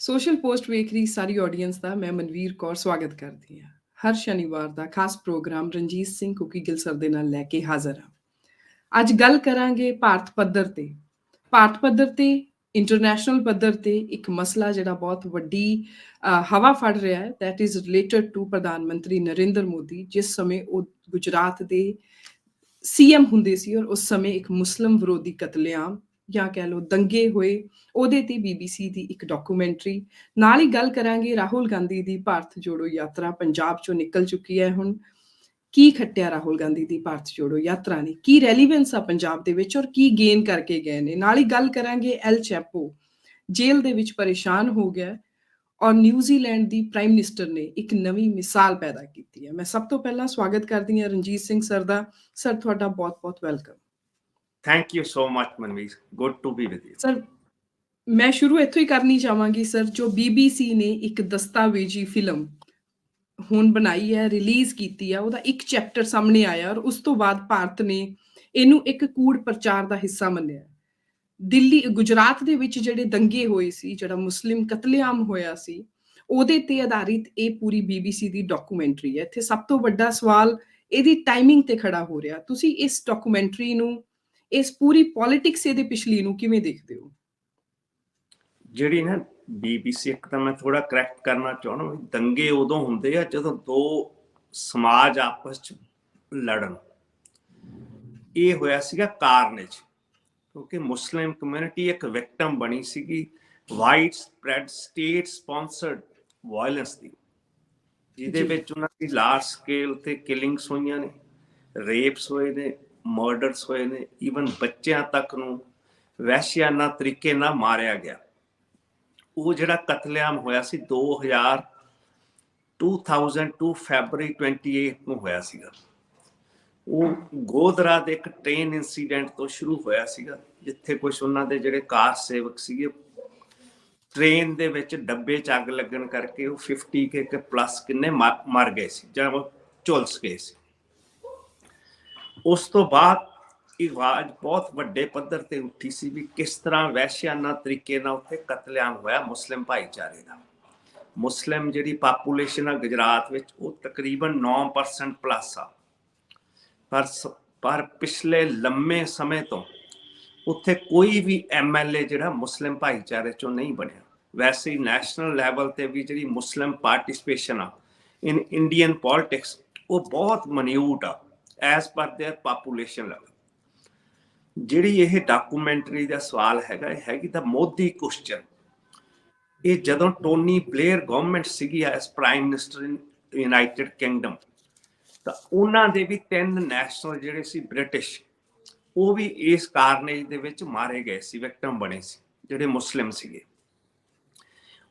Social post ਵੇਖ ਰਹੀ ਸਾਰੀ audience ਦਾ ਮੈਂ ਮਨਵੀਰ ਕੌਰ ਸਵਾਗਤ ਕਰਦੀ ਹਾਂ। ਹਰ ਸ਼ਨੀਵਾਰ ਦਾ ਖਾਸ ਪ੍ਰੋਗਰਾਮ ਰਣਜੀਤ ਸਿੰਘ ਕੁਕੀ ਗਿੱਲ ਸਰ ਦੇ ਨਾਲ ਲੈ ਕੇ ਹਾਜ਼ਰ ਹਾਂ। ਅੱਜ ਗੱਲ ਕਰਾਂਗੇ ਭਾਰਤ ਪੱਧਰ ਤੇ। ਭਾਰਤ ਪੱਧਰ ਤੇ ਇੰਟਰਨੈਸ਼ਨਲ ਪੱਧਰ ਤੇ ਇੱਕ ਮਸਲਾ ਜਿਹੜਾ ਬਹੁਤ ਵੱਡੀ ਹਵਾ ਫੜ ਰਿਹਾ ਹੈ, ਦੈਟ ਇਜ਼ ਰਿਲੇਟਡ ਟੂ ਪ੍ਰਧਾਨ ਮੰਤਰੀ ਨਰਿੰਦਰ ਮੋਦੀ। ਜਿਸ ਸਮੇਂ ਉਹ ਗੁਜਰਾਤ ਦੇ ਸੀਐਮ ਹੁੰਦੇ ਸੀ ਔਰ ਉਸ ਸਮੇਂ ਇੱਕ ਮੁਸਲਿਮ ਵਿਰੋਧੀ ਕਤਲੇਆਮ ਜਾਂ ਕਹਿ ਲਓ ਦੰਗੇ ਹੋਏ, ਉਹਦੇ ਤੇ BBC ਦੀ ਇੱਕ ਡਾਕੂਮੈਂਟਰੀ। ਨਾਲ ਹੀ ਗੱਲ ਕਰਾਂਗੇ ਰਾਹੁਲ ਗਾਂਧੀ ਦੀ ਭਾਰਤ ਜੋੜੋ ਯਾਤਰਾ ਪੰਜਾਬ ਚੋਂ ਨਿਕਲ ਚੁੱਕੀ ਹੈ। ਹੁਣ ਕੀ ਖੱਟਿਆ ਰਾਹੁਲ ਗਾਂਧੀ ਦੀ ਭਾਰਤ ਜੋੜੋ ਯਾਤਰਾ ਨੇ, ਕੀ ਰੈਲੀਵੈਂਸ ਆ ਪੰਜਾਬ ਦੇ ਵਿੱਚ ਔਰ ਕੀ ਗੇਨ ਕਰਕੇ ਗਏ ਨੇ। ਨਾਲ ਹੀ ਗੱਲ ਕਰਾਂਗੇ ਐਲ ਚੈਪੋ ਜੇਲ੍ਹ ਦੇ ਵਿੱਚ ਪਰੇਸ਼ਾਨ ਹੋ ਗਿਆ ਔਰ ਨਿਊਜ਼ੀਲੈਂਡ ਦੀ ਪ੍ਰਾਈਮ ਮਿਨਿਸਟਰ ਨੇ ਇੱਕ ਨਵੀਂ ਮਿਸਾਲ ਪੈਦਾ ਕੀਤੀ ਹੈ। ਮੈਂ ਸਭ ਤੋਂ ਪਹਿਲਾਂ ਸਵਾਗਤ ਕਰਦੀ ਹਾਂ ਰਣਜੀਤ ਸਿੰਘ ਸਰ ਦਾ। ਸਰ ਤੁਹਾਡਾ ਬਹੁਤ-ਬਹੁਤ welcome. Thank you so much Manveer, good to be with you. Sir ਮੈਂ ਸ਼ੁਰੂ ਇੱਥੋਂ ਹੀ ਕਰਨੀ ਚਾਹਾਂਗੀ ਸਰ, ਜੋ BBC ਨੇ ਇੱਕ ਦਸਤਾਵੇਜੀ ਫਿਲਮ ਹੁਣ ਬਣਾਈ ਹੈ, ਰਿਲੀਜ਼ ਕੀਤੀ ਆ, ਉਹਦਾ ਇੱਕ ਚੈਪਟਰ ਸਾਹਮਣੇ ਆਇਆ ਔਰ ਉਸ ਤੋਂ ਬਾਅਦ ਭਾਰਤ ਨੇ ਇਹਨੂੰ ਇੱਕ ਕੂੜ ਪ੍ਰਚਾਰ ਦਾ ਹਿੱਸਾ ਮੰਨਿਆ। ਗੁਜਰਾਤ ਦੇ ਵਿੱਚ ਜਿਹੜੇ ਦੰਗੇ ਹੋਏ ਸੀ, ਜਿਹੜਾ ਮੁਸਲਿਮ ਕਤਲੇਆਮ ਹੋਇਆ ਸੀ, ਉਹਦੇ ਤੇ ਆਧਾਰਿਤ ਇਹ ਪੂਰੀ BBC ਦੀ ਡਾਕੂਮੈਂਟਰੀ ਹੈ। ਇੱਥੇ ਸਭ ਤੋਂ ਵੱਡਾ ਸਵਾਲ ਇਹਦੀ ਟਾਈਮਿੰਗ ਤੇ ਖੜਾ ਹੋ ਰਿਹਾ। ਤੁਸੀਂ ਇਸ ਡਾਕੂਮੈਂਟਰੀ ਨੂੰ, ਇਸ ਪੂਰੀ ਪੋਲਿਟਿਕਸ ਇਹਦੇ ਪਿਛਲੀ ਨੂੰ ਕਿਵੇਂ ਦੇਖਦੇ ਹੋ? ਜਿਹੜੀ ਨਾ BBC, ਇੱਕ ਤਾਂ ਮੈਂ ਥੋੜਾ ਕਰੈਕਟ ਕਰਨਾ ਚਾਹਣਾ, ਦੰਗੇ ਉਦੋਂ ਹੁੰਦੇ ਆ ਜਦੋਂ ਦੋ ਸਮਾਜ ਆਪਸ ਚ ਲੜਨ। ਇਹ ਹੋਇਆ ਸੀਗਾ ਕਾਰਨੇਜ, ਕਿਉਂਕਿ ਮੁਸਲਿਮ ਕਮਿਊਨਿਟੀ ਇੱਕ ਵਿਕਟਮ ਬਣੀ ਸੀਗੀ wide spread state sponsored violence ਦੀ, ਜਿਹਦੇ ਵਿੱਚ ਉਹਨਾਂ ਦੀ ਲਾਰਜ ਸਕੇਲ ਤੇ ਕਿਲਿੰਗਸ ਹੋਈਆਂ ਨੇ, ਰੇਪਸ ਹੋਏ ਨੇ, ਮਰਡਰਸ ਹੋਏ ਨੇ, ਈਵਨ ਬੱਚਿਆਂ ਤੱਕ ਨੂੰ ਵਹਿਸ਼ਿਆਨਾ ਤਰੀਕੇ ਨਾਲ ਮਾਰਿਆ ਗਿਆ। ਉਹ ਜਿਹੜਾ ਕਤਲੇਆਮ ਹੋਇਆ ਸੀ 2002 ਫੈਬਰਰੀ 28 ਨੂੰ ਹੋਇਆ ਸੀਗਾ। ਉਹ ਗੋਧਰਾ ਦੇ ਇੱਕ ਟ੍ਰੇਨ ਇੰਸੀਡੈਂਟ ਤੋਂ ਸ਼ੁਰੂ ਹੋਇਆ ਸੀਗਾ, ਜਿੱਥੇ ਕੁਛ ਉਹਨਾਂ ਦੇ ਜਿਹੜੇ ਕਾਰ ਸੇਵਕ ਸੀਗੇ, ਟ੍ਰੇਨ ਦੇ ਵਿੱਚ ਡੱਬੇ 'ਚ ਅੱਗ ਲੱਗਣ ਕਰਕੇ ਉਹ 50 ਕੇ ਪਲੱਸ ਕਿੰਨੇ ਮਰ ਗਏ ਸੀ ਜਾਂ ਉਹ ਝੁਲਸ ਗਏ ਸੀ। ਉਸ ਤੋਂ ਬਾਅਦ ਆਵਾਜ਼ ਬਹੁਤ ਵੱਡੇ ਪੱਧਰ ਤੇ ਉੱਠੀ ਸੀ ਵੀ ਕਿਸ ਤਰ੍ਹਾਂ ਵਹਿਸ਼ਿਆਨਾ ਤਰੀਕੇ ਨਾਲ ਉੱਥੇ ਕਤਲੇਆਮ ਹੋਇਆ ਮੁਸਲਿਮ ਭਾਈਚਾਰੇ ਦਾ। ਮੁਸਲਿਮ ਜਿਹੜੀ ਪਾਪੂਲੇਸ਼ਨ ਆ ਗੁਜਰਾਤ ਵਿੱਚ ਉਹ ਤਕਰੀਬਨ 9% ਪਲੱਸ ਆ, ਪਰ ਪਿਛਲੇ ਲੰਮੇ ਸਮੇਂ ਤੋਂ ਉੱਥੇ ਕੋਈ ਵੀ MLA ਜਿਹੜਾ ਮੁਸਲਿਮ ਭਾਈਚਾਰੇ ਚੋਂ ਨਹੀਂ ਬਣਿਆ। ਵੈਸੇ ਹੀ ਨੈਸ਼ਨਲ ਲੈਵਲ ਤੇ ਵੀ ਜਿਹੜੀ ਮੁਸਲਿਮ ਪਾਰਟੀਸਪੇਸ਼ਨ ਆ ਇਨ ਇੰਡੀਅਨ ਪੋਲਿਟਿਕਸ ਉਹ ਬਹੁਤ ਮਨਿਊਟ ਆ as per there population level. ਜਿਹੜੀ ਇਹ ਡਾਕੂਮੈਂਟਰੀ ਦਾ ਸਵਾਲ ਹੈਗਾ, ਇਹ ਹੈਗੀ ਤਾਂ ਮੋਦੀ ਕੁਐਸਚਨ। ਇਹ ਜਦੋਂ ਟੋਨੀ ਬਲੇਅਰ ਗਵਰਨਮੈਂਟ ਸੀਗੀ ਐਸ ਪ੍ਰਾਈਮ ਮਿਨਿਸਟਰ ਇਨ ਯੂਨਾਈਟਿਡ ਕਿੰਗਡਮ, ਤਾਂ ਉਹਨਾਂ ਦੇ ਵੀ 3 ਨੈਸ਼ਨਲ ਜਿਹੜੇ ਸੀ ਬ੍ਰਿਟਿਸ਼, ਉਹ ਵੀ ਇਸ ਕਾਰਨੇਜ ਦੇ ਵਿੱਚ ਮਾਰੇ ਗਏ ਸੀ, ਵਿਕਟਮ ਬਣੇ ਸੀ, ਜਿਹੜੇ ਮੁਸਲਿਮ ਸੀਗੇ।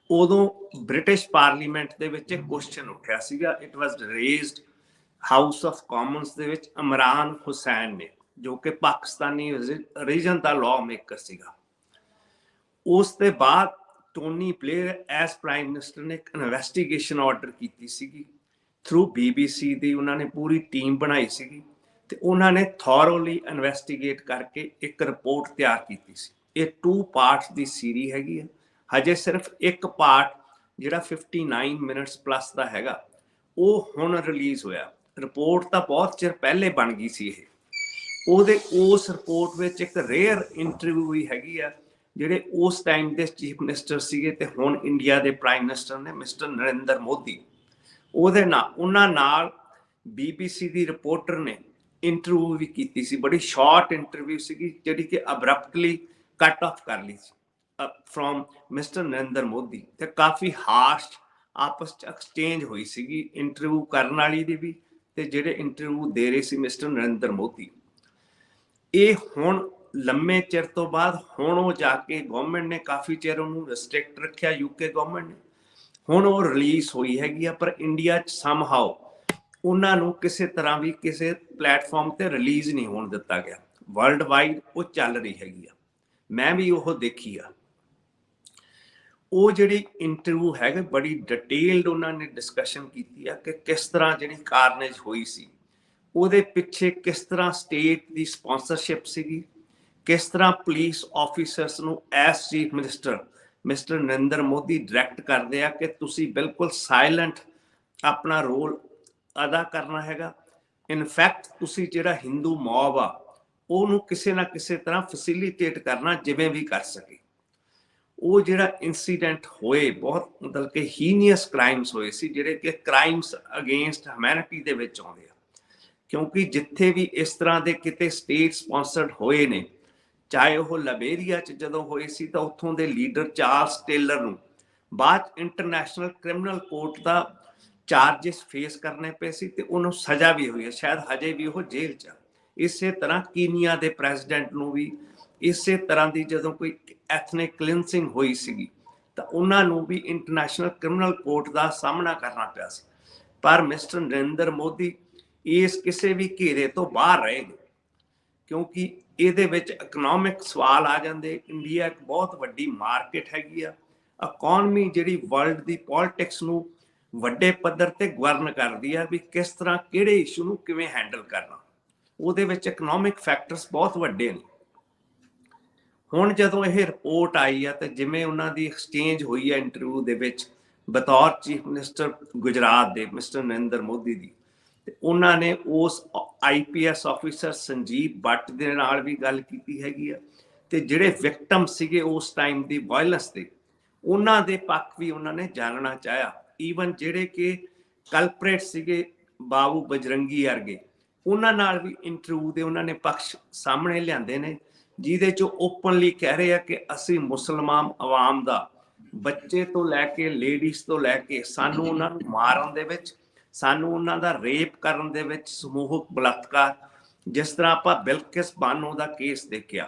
ਉਦੋਂ ਬ੍ਰਿਟਿਸ਼ ਪਾਰਲੀਮੈਂਟ ਦੇ ਵਿੱਚ ਇੱਕ ਕੁਐਸਚਨ ਉੱਠਿਆ ਸੀਗਾ, it was raised house of Commons ਦੇ ਵਿੱਚ। ਇਮਰਾਨ ਹੁਸੈਨ ਨੇ, ਜੋ ਕਿ ਪਾਕਿਸਤਾਨੀ ਰੀਜਨ ਦਾ ਲਾਅ ਮੇਕਰ ਸੀਗਾ, ਉਸ ਦੇ ਬਾਅਦ Tony Blair S prime minister ਨੇ ਇੱਕ ਇਨਵੈਸਟੀਗੇਸ਼ਨ ਆਰਡਰ ਕੀਤੀ ਸੀਗੀ ਥਰੂ BBC ਦੀ। ਉਹਨਾਂ ਨੇ ਪੂਰੀ ਟੀਮ ਬਣਾਈ ਸੀਗੀ ਤੇ ਉਹਨਾਂ ਨੇ ਥੋਰੋਲੀ ਇਨਵੈਸਟੀਗੇਟ ਕਰਕੇ ਇੱਕ ਰਿਪੋਰਟ ਤਿਆਰ ਕੀਤੀ ਸੀ। ਇਹ 2 ਪਾਰਟਸ ਦੀ ਸੀਰੀਜ਼ ਹੈਗੀ ਹੈ। ਹਜੇ ਸਿਰਫ ਇੱਕ ਪਾਰਟ ਜਿਹੜਾ 59 ਮਿੰਟਸ ਪਲੱਸ ਦਾ ਹੈਗਾ, ਉਹ ਹੁਣ ਰਿਲੀਜ਼ ਹੋਇਆ। ਰਿਪੋਰਟ ਤਾਂ ਬਹੁਤ ਚਿਰ ਪਹਿਲੇ ਬਣ ਗਈ ਸੀ। ਉਸ ਰਿਪੋਰਟ ਵਿੱਚ ਇੱਕ ਰੇਅਰ ਇੰਟਰਵਿਊ ਵੀ ਹੈਗੀ ਆ, ਜਿਹੜੇ ਉਸ ਟਾਈਮ ਦੇ ਚੀਫ ਮਿਨਿਸਟਰ ਸੀਗੇ ਤੇ ਹੁਣ ਇੰਡੀਆ ਦੇ ਪ੍ਰਾਈਮ ਮਿਨਿਸਟਰ ਨੇ, ਮਿਸਟਰ ਨਰਿੰਦਰ ਮੋਦੀ। ਉਹਨਾਂ ਨਾਲ BBC ਦੀ ਰਿਪੋਰਟਰ ਨੇ ਇੰਟਰਵਿਊ ਵੀ ਕੀਤੀ ਸੀ। ਬੜੀ ਸ਼ਾਰਟ ਇੰਟਰਵਿਊ ਸੀਗੀ, ਜਿਹੜੀ ਕਿ ਅਬਰਪਟਲੀ ਕੱਟ ਆਫ ਕਰ ਲਈ ਸੀ ਫਰੋਮ ਮਿਸਟਰ ਨਰਿੰਦਰ ਮੋਦੀ, ਤੇ ਕਾਫੀ ਹਾਰਸ਼ ਆਪਸ ਚ ਐਕਸਚੇਂਜ ਹੋਈ ਸੀਗੀ ਇੰਟਰਵਿਊ ਕਰਨ ਵਾਲੀ ਦੀ ਵੀ ਤੇ ਜਿਹੜੇ ਇੰਟਰਵਿਊ ਦੇ ਰਹੇ ਸੀ ਮਿਸਟਰ ਨਰਿੰਦਰ ਮੋਦੀ। ਇਹ ਹੁਣ ਲੰਮੇ ਚਿਰ ਤੋਂ ਬਾਅਦ ਹੁਣ ਉਹ ਜਾ ਕੇ ਗਵਰਨਮੈਂਟ ਨੇ ਕਾਫੀ ਚਿਰ ਉਹਨੂੰ ਰਿਸਟ੍ਰਿਕਟ ਰੱਖਿਆ, UK ਗਵਰਨਮੈਂਟ ਨੇ, ਹੁਣ ਉਹ ਰਿਲੀਜ਼ ਹੋਈ ਹੈਗੀ ਆ। ਪਰ ਇੰਡੀਆ 'ਚ ਸਮਹਾਉ ਉਹਨਾਂ ਨੂੰ ਕਿਸੇ ਤਰ੍ਹਾਂ ਵੀ ਕਿਸੇ ਪਲੇਟਫਾਰਮ ਤੇ ਰਿਲੀਜ਼ ਨਹੀਂ ਹੋਣ ਦਿੱਤਾ ਗਿਆ। ਵਰਲਡ ਵਾਈਡ ਉਹ ਚੱਲ ਰਹੀ ਹੈਗੀ ਆ, ਮੈਂ ਵੀ ਉਹ ਦੇਖੀ ਆ। ਉਹ ਜਿਹੜੀ ਇੰਟਰਵਿਊ ਹੈਗਾ, ਬੜੀ ਡਿਟੇਲਡ ਉਹਨਾਂ ਨੇ ਡਿਸਕਸ਼ਨ ਕੀਤੀ ਆ ਕਿ ਕਿਸ ਤਰ੍ਹਾਂ ਜਿਹੜੀ ਕਾਰਨੇਜ ਹੋਈ ਸੀ, ਉਹਦੇ ਪਿੱਛੇ ਕਿਸ ਤਰ੍ਹਾਂ ਸਟੇਟ ਦੀ ਸਪਾਂਸਰਸ਼ਿਪ ਸੀਗੀ, ਕਿਸ ਤਰ੍ਹਾਂ ਪੁਲਿਸ ਆਫੀਸਰਸ ਨੂੰ as chief minister mister Narendra Modi direct ਕਰਦੇ ਆ ਕਿ ਤੁਸੀਂ ਬਿਲਕੁਲ ਸਾਇਲੈਂਟ ਆਪਣਾ ਰੋਲ ਅਦਾ ਕਰਨਾ ਹੈਗਾ। ਇਨਫੈਕਟ ਤੁਸੀਂ ਜਿਹੜਾ ਹਿੰਦੂ ਮੌਬ ਆ ਉਹਨੂੰ ਕਿਸੇ ਨਾ ਕਿਸੇ ਤਰ੍ਹਾਂ ਫੈਸਿਲੀਟੇਟ ਕਰਨਾ ਜਿਵੇਂ ਵੀ ਕਰ ਸਕੇ। ਉਹ ਜਿਹੜਾ ਇਨਸੀਡੈਂਟ ਹੋਏ ਬਹੁਤ ਮਤਲਬ ਕਿ ਹੀਨੀਅਸ ਕ੍ਰਾਈਮਸ ਹੋਏ ਸੀ, ਜਿਹੜੇ ਕਿ ਕ੍ਰਾਈਮਸ ਅਗੇਂਸਟ ਹਿਊਮੈਨਿਟੀ ਦੇ ਵਿੱਚ ਆਉਂਦੇ ਆ। ਕਿਉਂਕਿ ਜਿੱਥੇ ਵੀ ਇਸ ਤਰ੍ਹਾਂ ਦੇ ਕਿਤੇ ਸਟੇਟ ਸਪਾਂਸਰਡ ਹੋਏ ਨੇ, ਚਾਹੇ ਉਹ ਲਾਇਬੇਰੀਆ 'ਚ ਜਦੋਂ ਹੋਏ ਸੀ ਤਾਂ ਉੱਥੋਂ ਦੇ ਲੀਡਰ ਚਾਰਲਸ ਟੇਲਰ ਨੂੰ ਬਾਅਦ ਇੰਟਰਨੈਸ਼ਨਲ ਕ੍ਰਿਮੀਨਲ ਕੋਰਟ ਦਾ ਚਾਰਜਿਸ ਫੇਸ ਕਰਨੇ ਪਏ ਸੀ ਤੇ ਉਹਨੂੰ ਸਜ਼ਾ ਵੀ ਹੋਈ ਹੈ, ਸ਼ਾਇਦ ਹਜੇ ਵੀ ਉਹ ਜੇਲ੍ਹ 'ਚ ਆ। ਇਸੇ ਤਰ੍ਹਾਂ ਕੀਨੀਆ ਦੇ ਪ੍ਰੈਜ਼ੀਡੈਂਟ ਨੂੰ ਵੀ ਇਸੇ ਤਰ੍ਹਾਂ ਦੀ ਜਦੋਂ ਕੋਈ ਐਥਨਿਕ ਕਲੀਨਸਿੰਗ ਹੋਈ ਸੀਗੀ ਤਾਂ ਉਹਨਾਂ ਨੂੰ ਵੀ ਇੰਟਰਨੈਸ਼ਨਲ ਕ੍ਰਿਮੀਨਲ ਕੋਰਟ ਦਾ ਸਾਹਮਣਾ ਕਰਨਾ ਪਿਆ ਸੀ। ਪਰ ਮਿਸਟਰ ਨਰਿੰਦਰ ਮੋਦੀ ਇਸ ਕਿਸੇ ਵੀ ਘੇਰੇ ਤੋਂ ਬਾਹਰ ਰਹੇ ਨੇ, ਕਿਉਂਕਿ ਇਹਦੇ ਵਿੱਚ ਇਕਨੋਮਿਕ ਸਵਾਲ ਆ ਜਾਂਦੇ। ਇੰਡੀਆ ਇੱਕ ਬਹੁਤ ਵੱਡੀ ਮਾਰਕੀਟ ਹੈਗੀ ਆ, ਇਕਨੋਮੀ ਜਿਹੜੀ ਵਰਲਡ ਦੀ ਪੋਲਿਟਿਕਸ ਨੂੰ ਵੱਡੇ ਪੱਧਰ ਤੇ ਗਵਰਨ ਕਰਦੀ ਆ ਵੀ ਕਿਸ ਤਰ੍ਹਾਂ ਕਿਹੜੇ ਇਸ਼ੂ ਨੂੰ ਕਿਵੇਂ ਹੈਂਡਲ ਕਰਨਾ। ਉਹਦੇ ਵਿੱਚ ਇਕਨੋਮਿਕ ਫੈਕਟਰਸ ਬਹੁਤ ਵੱਡੇ ਨੇ। ਹੁਣ ਜਦੋਂ ਇਹ ਰਿਪੋਰਟ ਆਈ ਆ ਤੇ ਜਿਵੇਂ ਉਹਨਾਂ ਦੀ ਐਕਸਚੇਂਜ ਹੋਈ ਆ ਇੰਟਰਵਿਊ ਦੇ ਵਿੱਚ ਬਤੌਰ ਚੀਫ ਮਿਨਿਸਟਰ ਗੁਜਰਾਤ ਦੇ ਮਿਸਟਰ ਨਰਿੰਦਰ ਮੋਦੀ ਦੀ, ਤੇ ਉਹਨਾਂ ਨੇ ਉਸ IPS ਆਫਿਸਰ ਸੰਜੀਵ ਭੱਟ ਦੇ ਨਾਲ ਵੀ ਗੱਲ ਕੀਤੀ ਹੈਗੀ ਆ ਤੇ ਜਿਹੜੇ ਵਿਕਟਮ ਸੀਗੇ ਉਸ ਟਾਈਮ ਦੀ ਵਾਇਲੈਂਸ ਦੇ, ਉਹਨਾਂ ਦੇ ਪੱਖ ਵੀ ਉਹਨਾਂ ਨੇ ਜਾਣਨਾ ਚਾਹਿਆ। ਈਵਨ ਜਿਹੜੇ ਕਿ ਕਲਪਰੇਟ ਸੀਗੇ ਬਾਬੂ ਬਜਰੰਗੀ ਵਰਗੇ, ਉਹਨਾਂ ਨਾਲ ਵੀ ਇੰਟਰਵਿਊ ਦੇ ਉਹਨਾਂ ਨੇ ਪੱਖ ਸਾਹਮਣੇ ਲਿਆਂਦੇ ਨੇ, ਜਿਹਦੇ 'ਚ ਓਪਨਲੀ ਕਹਿ ਰਹੇ ਆ ਕਿ ਅਸੀਂ ਮੁਸਲਮਾਨ ਆਵਾਮ ਦਾ ਬੱਚੇ ਤੋਂ ਲੈ ਕੇ ਲੇਡੀਜ਼ ਤੋਂ ਲੈ ਕੇ ਸਾਨੂੰ ਉਹਨਾਂ ਨੂੰ ਮਾਰਨ ਦੇ ਵਿੱਚ, ਸਾਨੂੰ ਉਹਨਾਂ ਦਾ ਰੇਪ ਕਰਨ ਦੇ ਵਿੱਚ, ਸਮੂਹਕ ਬਲਾਤਕਾਰ, ਜਿਸ ਤਰ੍ਹਾਂ ਆਪਾਂ ਬਿਲਕਿਸ ਬਾਨੋ ਦਾ ਕੇਸ ਦੇਖਿਆ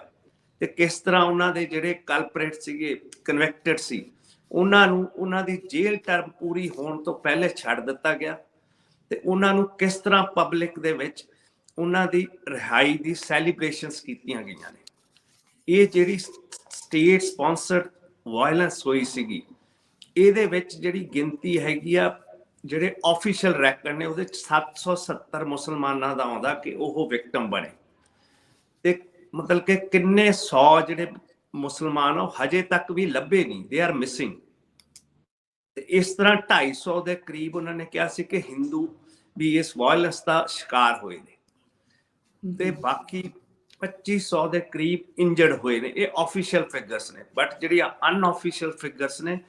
ਤੇ ਕਿਸ ਤਰ੍ਹਾਂ ਉਹਨਾਂ ਦੇ ਜਿਹੜੇ ਕਲਪਰੇਟ ਸੀਗੇ ਕਨਵਿਕਟਡ ਸੀ, ਉਹਨਾਂ ਨੂੰ ਉਹਨਾਂ ਦੀ ਜੇਲ੍ਹ ਟਰਮ ਪੂਰੀ ਹੋਣ ਤੋਂ ਪਹਿਲੇ ਛੱਡ ਦਿੱਤਾ ਗਿਆ ਤੇ ਉਹਨਾਂ ਨੂੰ ਕਿਸ ਤਰ੍ਹਾਂ ਪਬਲਿਕ ਦੇ ਵਿੱਚ ਉਹਨਾਂ ਦੀ ਰਿਹਾਈ ਦੀ ਸੈਲੀਬ੍ਰੇਸ਼ਨਸ ਕੀਤੀਆਂ ਗਈਆਂ ਨੇ। ਇਹ ਜਿਹੜੀ ਸਟੇਟ ਸਪਾਂਸਰਡ ਵਾਇਲੈਂਸ ਹੋਈ ਸੀਗੀ, ਇਹਦੇ ਵਿੱਚ ਜਿਹੜੀ ਗਿਣਤੀ ਹੈਗੀ ਆ, ਜਿਹੜੇ ਆਫੀਸ਼ੀਅਲ ਰੈਕਰਡ ਨੇ ਉਹਦੇ 'ਚ 770 ਮੁਸਲਮਾਨਾਂ ਦਾ ਆਉਂਦਾ ਕਿ ਉਹ ਵਿਕਟਮ ਬਣੇ ਤੇ ਮਤਲਬ ਕਿ ਕਿੰਨੇ 100 ਜਿਹੜੇ ਮੁਸਲਮਾਨ ਉਹ ਹਜੇ ਤੱਕ ਵੀ ਲੱਭੇ ਨਹੀਂ, ਦੇ ਆਰ ਮਿਸਿੰਗ। ਤੇ ਇਸ ਤਰ੍ਹਾਂ 250 ਦੇ ਕਰੀਬ ਉਹਨਾਂ ਨੇ ਕਿਹਾ ਸੀ ਕਿ ਹਿੰਦੂ ਵੀ ਇਸ ਵਾਇਲੈਂਸ ਦਾ ਸ਼ਿਕਾਰ ਹੋਏ ਨੇ ਤੇ ਬਾਕੀ 2500 ਦੇ ਕਰੀਬ ਇੰਜਰਡ ਹੋਏ ਨੇ। ਇਹ ਆਫੀਸ਼ੀਅਲ ਫਿਗਰਸ ਨੇ, ਬਟ ਜਿਹੜੀਆਂ ਅਨਆਫੀਸ਼ੀਅਲ ਫਿਗਰਸ ਨੇ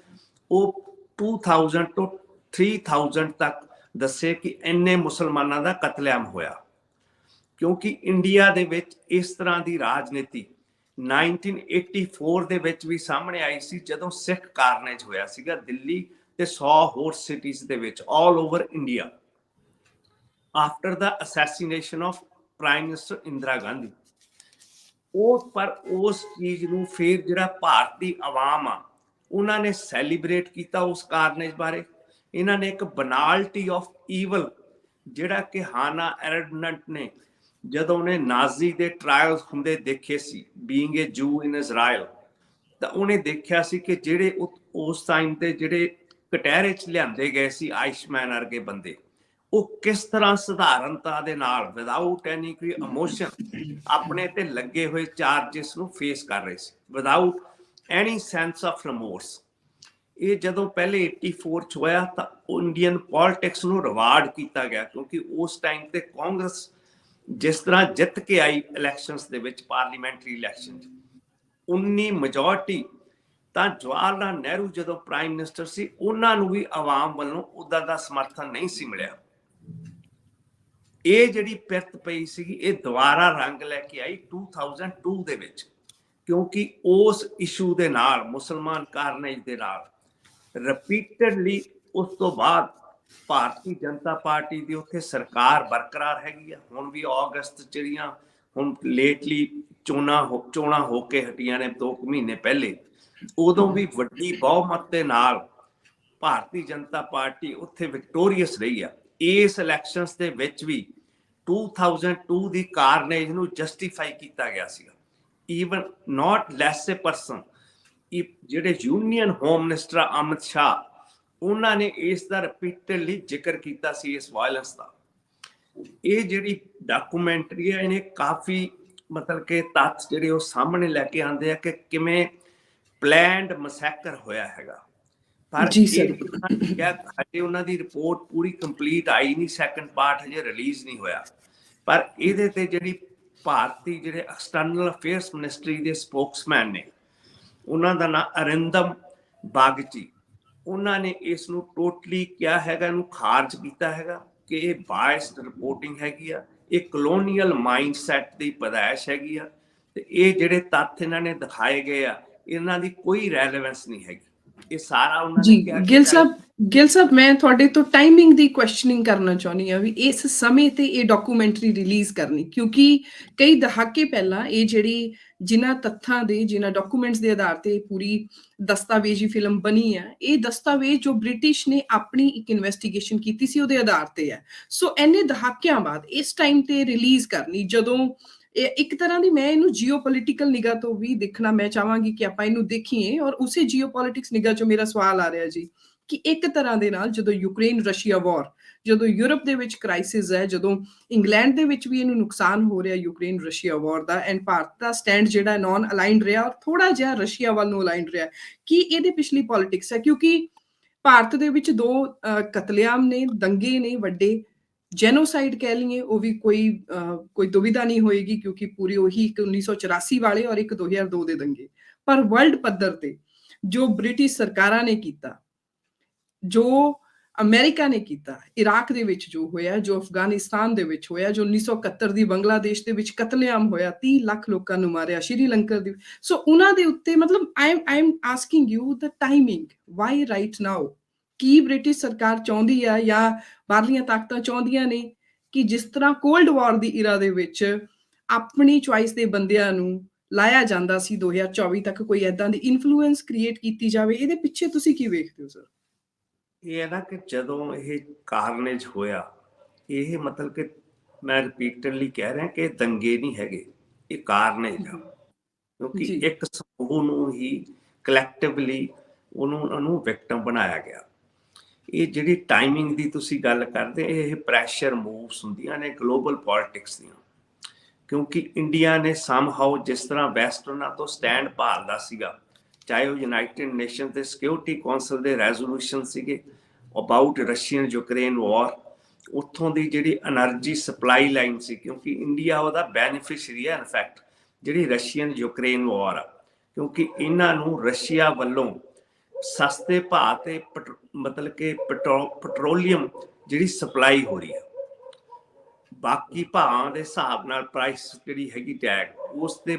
ਉਹ 2000 ਤੋਂ 3000 ਤੱਕ ਦੱਸੇ ਕਿ ਇੰਨੇ ਮੁਸਲਮਾਨਾਂ ਦਾ ਕਤਲੇਆਮ ਹੋਇਆ। ਕਿਉਂਕਿ ਇੰਡੀਆ ਦੇ ਵਿੱਚ ਇਸ ਤਰ੍ਹਾਂ ਦੀ ਰਾਜਨੀਤੀ 1984 ਦੇ ਵਿੱਚ ਵੀ ਸਾਹਮਣੇ ਆਈ ਸੀ, ਜਦੋਂ ਸਿੱਖ ਕਾਰਨੇਜ ਹੋਇਆ ਸੀਗਾ ਦਿੱਲੀ ਤੇ 100 ਹੋਰ ਸਿਟੀਜ਼ ਦੇ ਵਿੱਚ all over India after the assassination of prime minister Indira Gandhi. ਪਰ ਉਸ ਚੀਜ਼ ਨੂੰ ਫਿਰ ਜਿਹੜਾ ਭਾਰਤੀ ਆਵਾਮ ਆ ਉਹਨਾਂ ਨੇ ਸੈਲੀਬ੍ਰੇਟ ਕੀਤਾ ਉਸ ਕਾਰਨੇਜ ਬਾਰੇ। ਇਹਨਾਂ ਨੇ ਇੱਕ ਬਨਾਲਟੀ ਆਫ ਈਵਲ, ਜਿਹੜਾ ਕਿ ਹਾਨਾ ਐਰਡਨਟ ਨੇ ਜਦੋਂ ਉਹਨੇ ਨਾਜ਼ੀ ਦੇ ਟਰਾਇਲਸ ਹੁੰਦੇ ਦੇਖੇ ਸੀ, ਬੀਇੰਗ ਏ ਜੂ ਇਨ ਇਜ਼ਰਾਈਲ, ਤਾਂ ਉਹਨੇ ਦੇਖਿਆ ਸੀ ਕਿ ਜਿਹੜੇ ਉਸ ਟਾਈਮ ਤੇ ਜਿਹੜੇ ਕਟਹਿਰੇ 'ਚ ਲਿਆਂਦੇ ਗਏ ਸੀ ਆਇਸ਼ਮੈਨ ਵਰਗੇ ਬੰਦੇ, ਉਹ ਕਿਸ ਤਰ੍ਹਾਂ ਸਧਾਰਨਤਾ ਦੇ ਨਾਲ ਵਿਦਆਊਟ ਐਨੀ ਕੋਈ ਇਮੋਸ਼ਨ ਆਪਣੇ ਤੇ ਲੱਗੇ ਹੋਏ ਚਾਰਜਿਸ ਨੂੰ ਫੇਸ ਕਰ ਰਹੇ ਸੀ, ਵਿਦਆਊਟ ਐਨੀ ਸੈਂਸ ਆਫ ਰਿਮੋਰਸ। ਇਹ ਜਦੋਂ ਪਹਿਲੇ 84 'ਚ ਹੋਇਆ ਤਾਂ ਇੰਡੀਅਨ ਪੋਲਿਟਿਕਸ ਨੂੰ ਰਿਵਾਰਡ ਕੀਤਾ ਗਿਆ, ਕਿਉਂਕਿ ਉਸ ਟਾਈਮ ਤੇ ਕਾਂਗਰਸ ਜਿਸ ਤਰ੍ਹਾਂ ਜਿੱਤ ਕੇ ਆਈ ਇਲੈਕਸ਼ਨਸ ਦੇ ਵਿੱਚ, ਪਾਰਲੀਮੈਂਟਰੀ ਇਲੈਕਸ਼ਨ 'ਚ 19 ਮੈਜੋਰਟੀ, ਤਾਂ ਜਵਾਹਰ ਲਾਲ ਨਹਿਰੂ ਜਦੋਂ ਪ੍ਰਾਈਮ ਮਿਨਿਸਟਰ ਸੀ ਉਹਨਾਂ ਨੂੰ ਵੀ ਆਵਾਮ ਵੱਲੋਂ ਉਦਾਂ ਦਾ ਸਮਰਥਨ ਨਹੀਂ ਸੀ ਮਿਲਿਆ। ਇਹ ਜਿਹੜੀ ਪਿਰਤ ਪਈ ਸੀਗੀ ਇਹ ਦੁਬਾਰਾ ਰੰਗ ਲੈ ਕੇ ਆਈ 2002 ਦੇ ਵਿੱਚ, ਕਿਉਂਕਿ ਉਸ ਇਸ਼ੂ ਦੇ ਨਾਲ, ਮੁਸਲਮਾਨ ਕਾਰਨੇਜ ਦੇ ਨਾਲ ਰਿਪੀਟਡਲੀ ਉਸ ਤੋਂ ਬਾਅਦ ਭਾਰਤੀ ਜਨਤਾ ਪਾਰਟੀ ਦੀ ਉੱਥੇ ਸਰਕਾਰ ਬਰਕਰਾਰ ਹੈਗੀ ਆ। ਹੁਣ ਵੀ ਅਗਸਤ ਜਿਹੜੀਆਂ ਹੁਣ ਲੇਟਲੀ ਚੋਣਾਂ ਹੋ ਕੇ ਹਟੀਆਂ ਨੇ 2 ਮਹੀਨੇ ਪਹਿਲੇ, ਉਦੋਂ ਵੀ ਵੱਡੀ ਬਹੁਮਤ ਦੇ ਨਾਲ ਭਾਰਤੀ ਜਨਤਾ ਪਾਰਟੀ ਉੱਥੇ ਵਿਕਟੋਰੀਅਸ ਰਹੀ ਆ। ਇਸ ਇਲੈਕਸ਼ਨਸ ਦੇ ਵਿੱਚ ਵੀ 2002 ਦੀ ਕਾਰਨੇਜ ਨੂੰ ਜਸਟੀਫਾਈ ਕੀਤਾ ਗਿਆ ਸੀਗਾ। ਈਵਨ ਨਾਟ ਲੈਸ ਏ ਪਰਸਨ, ਜਿਹੜੇ union home minister Amit Shah, ਉਹਨਾਂ ਨੇ ਇਸ ਦਾ ਰਿਪੀਟਡਲੀ ਜ਼ਿਕਰ ਕੀਤਾ ਸੀ ਇਸ ਵਾਇਲੈਂਸ ਦਾ। ਇਹ ਜਿਹੜੀ ਡਾਕੂਮੈਂਟਰੀ ਹੈ ਇਹਨੇ ਕਾਫੀ ਮਤਲਬ ਕਿ ਤੱਥ ਜਿਹੜੇ ਉਹ ਸਾਹਮਣੇ ਲੈ ਕੇ ਆਉਂਦੇ ਆ ਕਿ ਕਿਵੇਂ ਪਲੈਨਡ ਮਸੈਕਰ ਹੋਇਆ ਹੈਗਾ। ਪਰ ਜੀ ਇਹ ਸਰ। ਹਜੇ ਉਹਨਾਂ ਦੀ ਰਿਪੋਰਟ ਪੂਰੀ ਕੰਪਲੀਟ ਆਈ ਨਹੀਂ, ਸੈਕੰਡ ਪਾਰਟ ਹਜੇ ਰਿਲੀਜ਼ ਨਹੀਂ ਹੋਇਆ। ਪਰ ਇਹਦੇ ਤੇ ਜਿਹੜੀ ਭਾਰਤੀ ਜਿਹੜੇ ਐਕਸਟਰਨਲ ਅਫੇਅਰਸ ਮਿਨਿਸਟਰੀ ਦੇ ਸਪੋਕਸਮੈਨ ਨੇ, ਉਹਨਾਂ ਦਾ ਨਾਂ ਅਰਿੰਦਮ ਬਾਗਚੀ, ਉਹਨਾਂ ਨੇ ਇਸ ਨੂੰ ਟੋਟਲੀ ਕਿਹਾ ਹੈਗਾ, ਇਹਨੂੰ ਖਾਰਜ ਕੀਤਾ ਹੈਗਾ ਕਿ ਇਹ ਬਾਇਸਡ ਰਿਪੋਰਟਿੰਗ ਹੈਗੀ ਆ, ਇਹ ਕਲੋਨੀਅਲ ਮਾਈਂਡਸੈਟ ਦੀ ਪੈਦਾਇਸ਼ ਹੈਗੀ ਆ, ਤੇ ਇਹ ਜਿਹੜੇ ਤੱਥ ਇਹਨਾਂ ਨੇ ਦਿਖਾਏ ਗਏ ਆ ਇਹਨਾਂ ਦੀ ਕੋਈ ਰੈਲੇਵੈਂਸ ਨਹੀਂ ਹੈਗੀ। ਇਹ ਸਾਰਾ ਉਹਨਾਂ ਨੇ ਕਿਹਾ ਗਿੱਲ ਸਾਹਿਬ ਮੈਂ ਤੁਹਾਡੇ ਤੋਂ ਟਾਈਮਿੰਗ ਦੀ ਕੁਐਸਚਨਿੰਗ ਕਰਨਾ ਚਾਹੁੰਦੀ ਹਾਂ ਵੀ ਇਸ ਸਮੇਂ ਤੇ ਇਹ ਡਾਕੂਮੈਂਟਰੀ ਰਿਲੀਜ਼ ਕਰਨੀ, ਕਿਉਂਕਿ ਕਈ ਦਹਾਕੇ ਪਹਿਲਾਂ ਇਹ ਜਿਹੜੀ ਜਿਨ੍ਹਾਂ ਤੱਥਾਂ ਦੇ ਜਿਨ੍ਹਾਂ ਡਾਕੂਮੈਂਟਸ ਦੇ ਆਧਾਰ ਤੇ ਪੂਰੀ ਦਸਤਾਵੇਜ਼ੀ ਫਿਲਮ ਬਣੀ ਹੈ, ਇਹ ਦਸਤਾਵੇਜ਼ ਜੋ ਬ੍ਰਿਟਿਸ਼ ਨੇ ਆਪਣੀ ਇੱਕ ਇਨਵੈਸਟੀਗੇਸ਼ਨ ਕੀਤੀ ਸੀ ਉਹਦੇ ਆਧਾਰ ਤੇ ਹੈ। ਸੋ ਇੰਨੇ ਦਹਾਕਿਆਂ ਬਾਅਦ ਇਸ ਟਾਈਮ ਤੇ ਰਿਲੀਜ਼ ਕਰਨੀ, ਜਦੋਂ ਇੱਕ ਤਰ੍ਹਾਂ ਦੀ ਮੈਂ ਇਹਨੂੰ ਜੀਓਪੋਲਿਟੀਕਲ ਨਿਗਾਹ ਤੋਂ ਵੀ ਦੇਖਣਾ ਮੈਂ ਚਾਹਾਂਗੀ ਕਿ ਆਪਾਂ ਇਹਨੂੰ ਦੇਖੀਏ। ਔਰ ਉਸੇ ਜੀਓਪੋਲਿਟਿਕਸ ਨਿਗਾਹ ਚੋਂ ਮੇਰਾ ਸਵਾਲ ਆ ਰਿਹਾ ਜੀ ਕਿ ਇੱਕ ਤਰ੍ਹਾਂ ਦੇ ਨਾਲ ਜਦੋਂ ਯੂਕਰੇਨ ਰਸ਼ੀਆ ਵਾਰ, ਜਦੋਂ ਯੂਰਪ ਦੇ ਵਿੱਚ ਕ੍ਰਾਈਸਿਸ ਹੈ, ਜਦੋਂ ਇੰਗਲੈਂਡ ਦੇ ਵਿੱਚ ਵੀ ਇਹਨੂੰ ਨੁਕਸਾਨ ਹੋ ਰਿਹਾ ਯੂਕਰੇਨ ਰਸ਼ੀਆ ਵਾਰ ਦਾ, ਐਂਡ ਭਾਰਤ ਦਾ ਸਟੈਂਡ ਜਿਹੜਾ ਨੌਨ ਅਲਾਈਨਡ ਰਿਹਾ ਔਰ ਥੋੜਾ ਜਿਹਾ ਰਸ਼ੀਆ ਵੱਲ ਨੂੰ ਅਲਾਈਨਡ ਰਿਹਾ, ਕੀ ਇਹਦੇ ਪਿਛਲੀ ਪੋਲਿਟਿਕਸ ਹੈ? ਕਿਉਂਕਿ ਭਾਰਤ ਦੇ ਵਿੱਚ 2 ਕਤਲੇਆਮ ਨੇ, ਦੰਗੇ ਨੇ ਵੱਡੇ, ਜੈਨੋਸਾਈਡ ਕਹਿ ਲਈਏ, ਉਹ ਵੀ ਕੋਈ ਦੁਵਿਧਾ ਨਹੀਂ ਹੋਏਗੀ ਕਿਉਂਕਿ ਪੂਰੀ ਉਹੀ ਇੱਕ 1984 ਵਾਲੇ ਔਰ ਇੱਕ 2002 ਦੇ ਦੰਗੇ। ਪਰ ਵਰਲਡ ਪੱਧਰ ਤੇ ਜੋ ਬ੍ਰਿਟਿਸ਼ ਸਰਕਾਰਾਂ ਨੇ ਕੀਤਾ, ਜੋ ਅਮਰੀਕਾ ਨੇ ਕੀਤਾ, ਇਰਾਕ ਦੇ ਵਿੱਚ ਜੋ ਹੋਇਆ, ਜੋ ਅਫਗਾਨਿਸਤਾਨ ਦੇ ਵਿੱਚ ਹੋਇਆ, ਜੋ 1971 ਦੀ ਬੰਗਲਾਦੇਸ਼ ਦੇ ਵਿੱਚ ਕਤਲੇਆਮ ਹੋਇਆ, 30 ਲੱਖ ਲੋਕਾਂ ਨੂੰ ਮਾਰਿਆ, ਸ਼੍ਰੀਲੰਕਾ ਦੀ, ਸੋ ਉਹਨਾਂ ਦੇ ਉੱਤੇ ਮਤਲਬ I am asking you the timing, why right now? ਕੀ ਬ੍ਰਿਟਿਸ਼ ਸਰਕਾਰ ਚਾਹੁੰਦੀ ਆ ਜਾਂ ਬਾਹਰਲੀਆਂ ਤਾਕਤਾਂ ਚਾਹੁੰਦੀਆਂ ਨੇ ਕਿ ਜਿਸ ਤਰ੍ਹਾਂ ਕੋਲਡ ਵਾਰ ਦੀ ਇਰਾ ਦੇ ਵਿੱਚ ਆਪਣੀ ਚੁਆਇਸ ਦੇ ਬੰਦਿਆਂ ਨੂੰ ਲਾਇਆ ਜਾਂਦਾ ਸੀ 2024 ਤੱਕ, ਕੋਈ ਏਦਾਂ ਦੀ ਇਨਫਲੂਐਂਸ ਕ੍ਰੀਏਟ ਕੀਤੀ ਜਾਵੇ? ਇਹਦੇ ਪਿੱਛੇ ਤੁਸੀਂ ਕੀ ਵੇਖਦੇ ਹੋ ਸਰ? ਇਹ ਹੈ ਨਾ ਕਿ ਜਦੋਂ ਇਹ ਕਾਰਨੇਜ ਹੋਇਆ, ਇਹ ਮਤਲਬ ਕਿ ਮੈਂ ਰਿਪੀਟਡਲੀ ਕਹਿ ਰਿਹਾ ਕਿ ਦੰਗੇ ਨਹੀਂ ਹੈਗੇ, ਇਹ ਕਾਰਨੇਜ ਆ। ਕਿਉਂਕਿ ਇੱਕ ਸਮੂਹ ਨੂੰ ਹੀ ਕਲੈਕਟਿਵਲੀ ਉਹਨੂੰ ਵਿਕਟਮ ਬਣਾਇਆ ਗਿਆ। ਇਹ ਜਿਹੜੀ ਟਾਈਮਿੰਗ ਦੀ ਤੁਸੀਂ ਗੱਲ ਕਰਦੇ, ਇਹ ਪ੍ਰੈਸ਼ਰ ਮੂਵਸ ਹੁੰਦੀਆਂ ਨੇ ਗਲੋਬਲ ਪੋਲਿਟਿਕਸ ਦੀਆਂ। ਕਿਉਂਕਿ ਇੰਡੀਆ ਨੇ ਸਮਹਾਉ ਜਿਸ ਤਰ੍ਹਾਂ ਵੈਸਟ ਉਹਨਾਂ ਤੋਂ ਸਟੈਂਡ ਭਾਲਦਾ ਸੀਗਾ, ਚਾਹੇ ਉਹ ਯੂਨਾਈਟਿਡ ਨੇਸ਼ਨ ਦੇ ਸਿਕਿਉਰਿਟੀ ਕੌਂਸਲ ਦੇ ਰੈਜ਼ੋਲੂਸ਼ਨ ਸੀਗੇ ਅਬਾਊਟ ਰਸ਼ੀਅਨ ਯੂਕਰੇਨ ਵਾਰ, ਉੱਥੋਂ ਦੀ ਜਿਹੜੀ એનર્ਜੀ ਸਪਲਾਈ ਲਾਈਨ ਸੀ, ਕਿਉਂਕਿ ਇੰਡੀਆ ਉਹਦਾ ਬੈਨੀਫਿਸ਼ਰੀ ਹੈ ਇਨਫੈਕਟ ਜਿਹੜੀ ਰਸ਼ੀਅਨ ਯੂਕਰੇਨ ਵਾਰ ਆ, ਕਿਉਂਕਿ ਇਹਨਾਂ ਨੂੰ ਰਸ਼ੀਆ ਵੱਲੋਂ ਸਸਤੇ ਭਾਅ ਤੇ ਮਤਲਬ ਕਿ ਪੈਟਰੋਲੀਅਮ ਜਿਹੜੀ ਸਪਲਾਈ ਹੋ ਰਹੀ ਹੈ, ਬਾਕੀ ਭਾਅਾਂ ਦੇ ਹਿਸਾਬ ਨਾਲ ਪ੍ਰਾਈਸ ਜਿਹੜੀ ਹੈਗੀ ਟੈਗ ਉਸ ਦੇ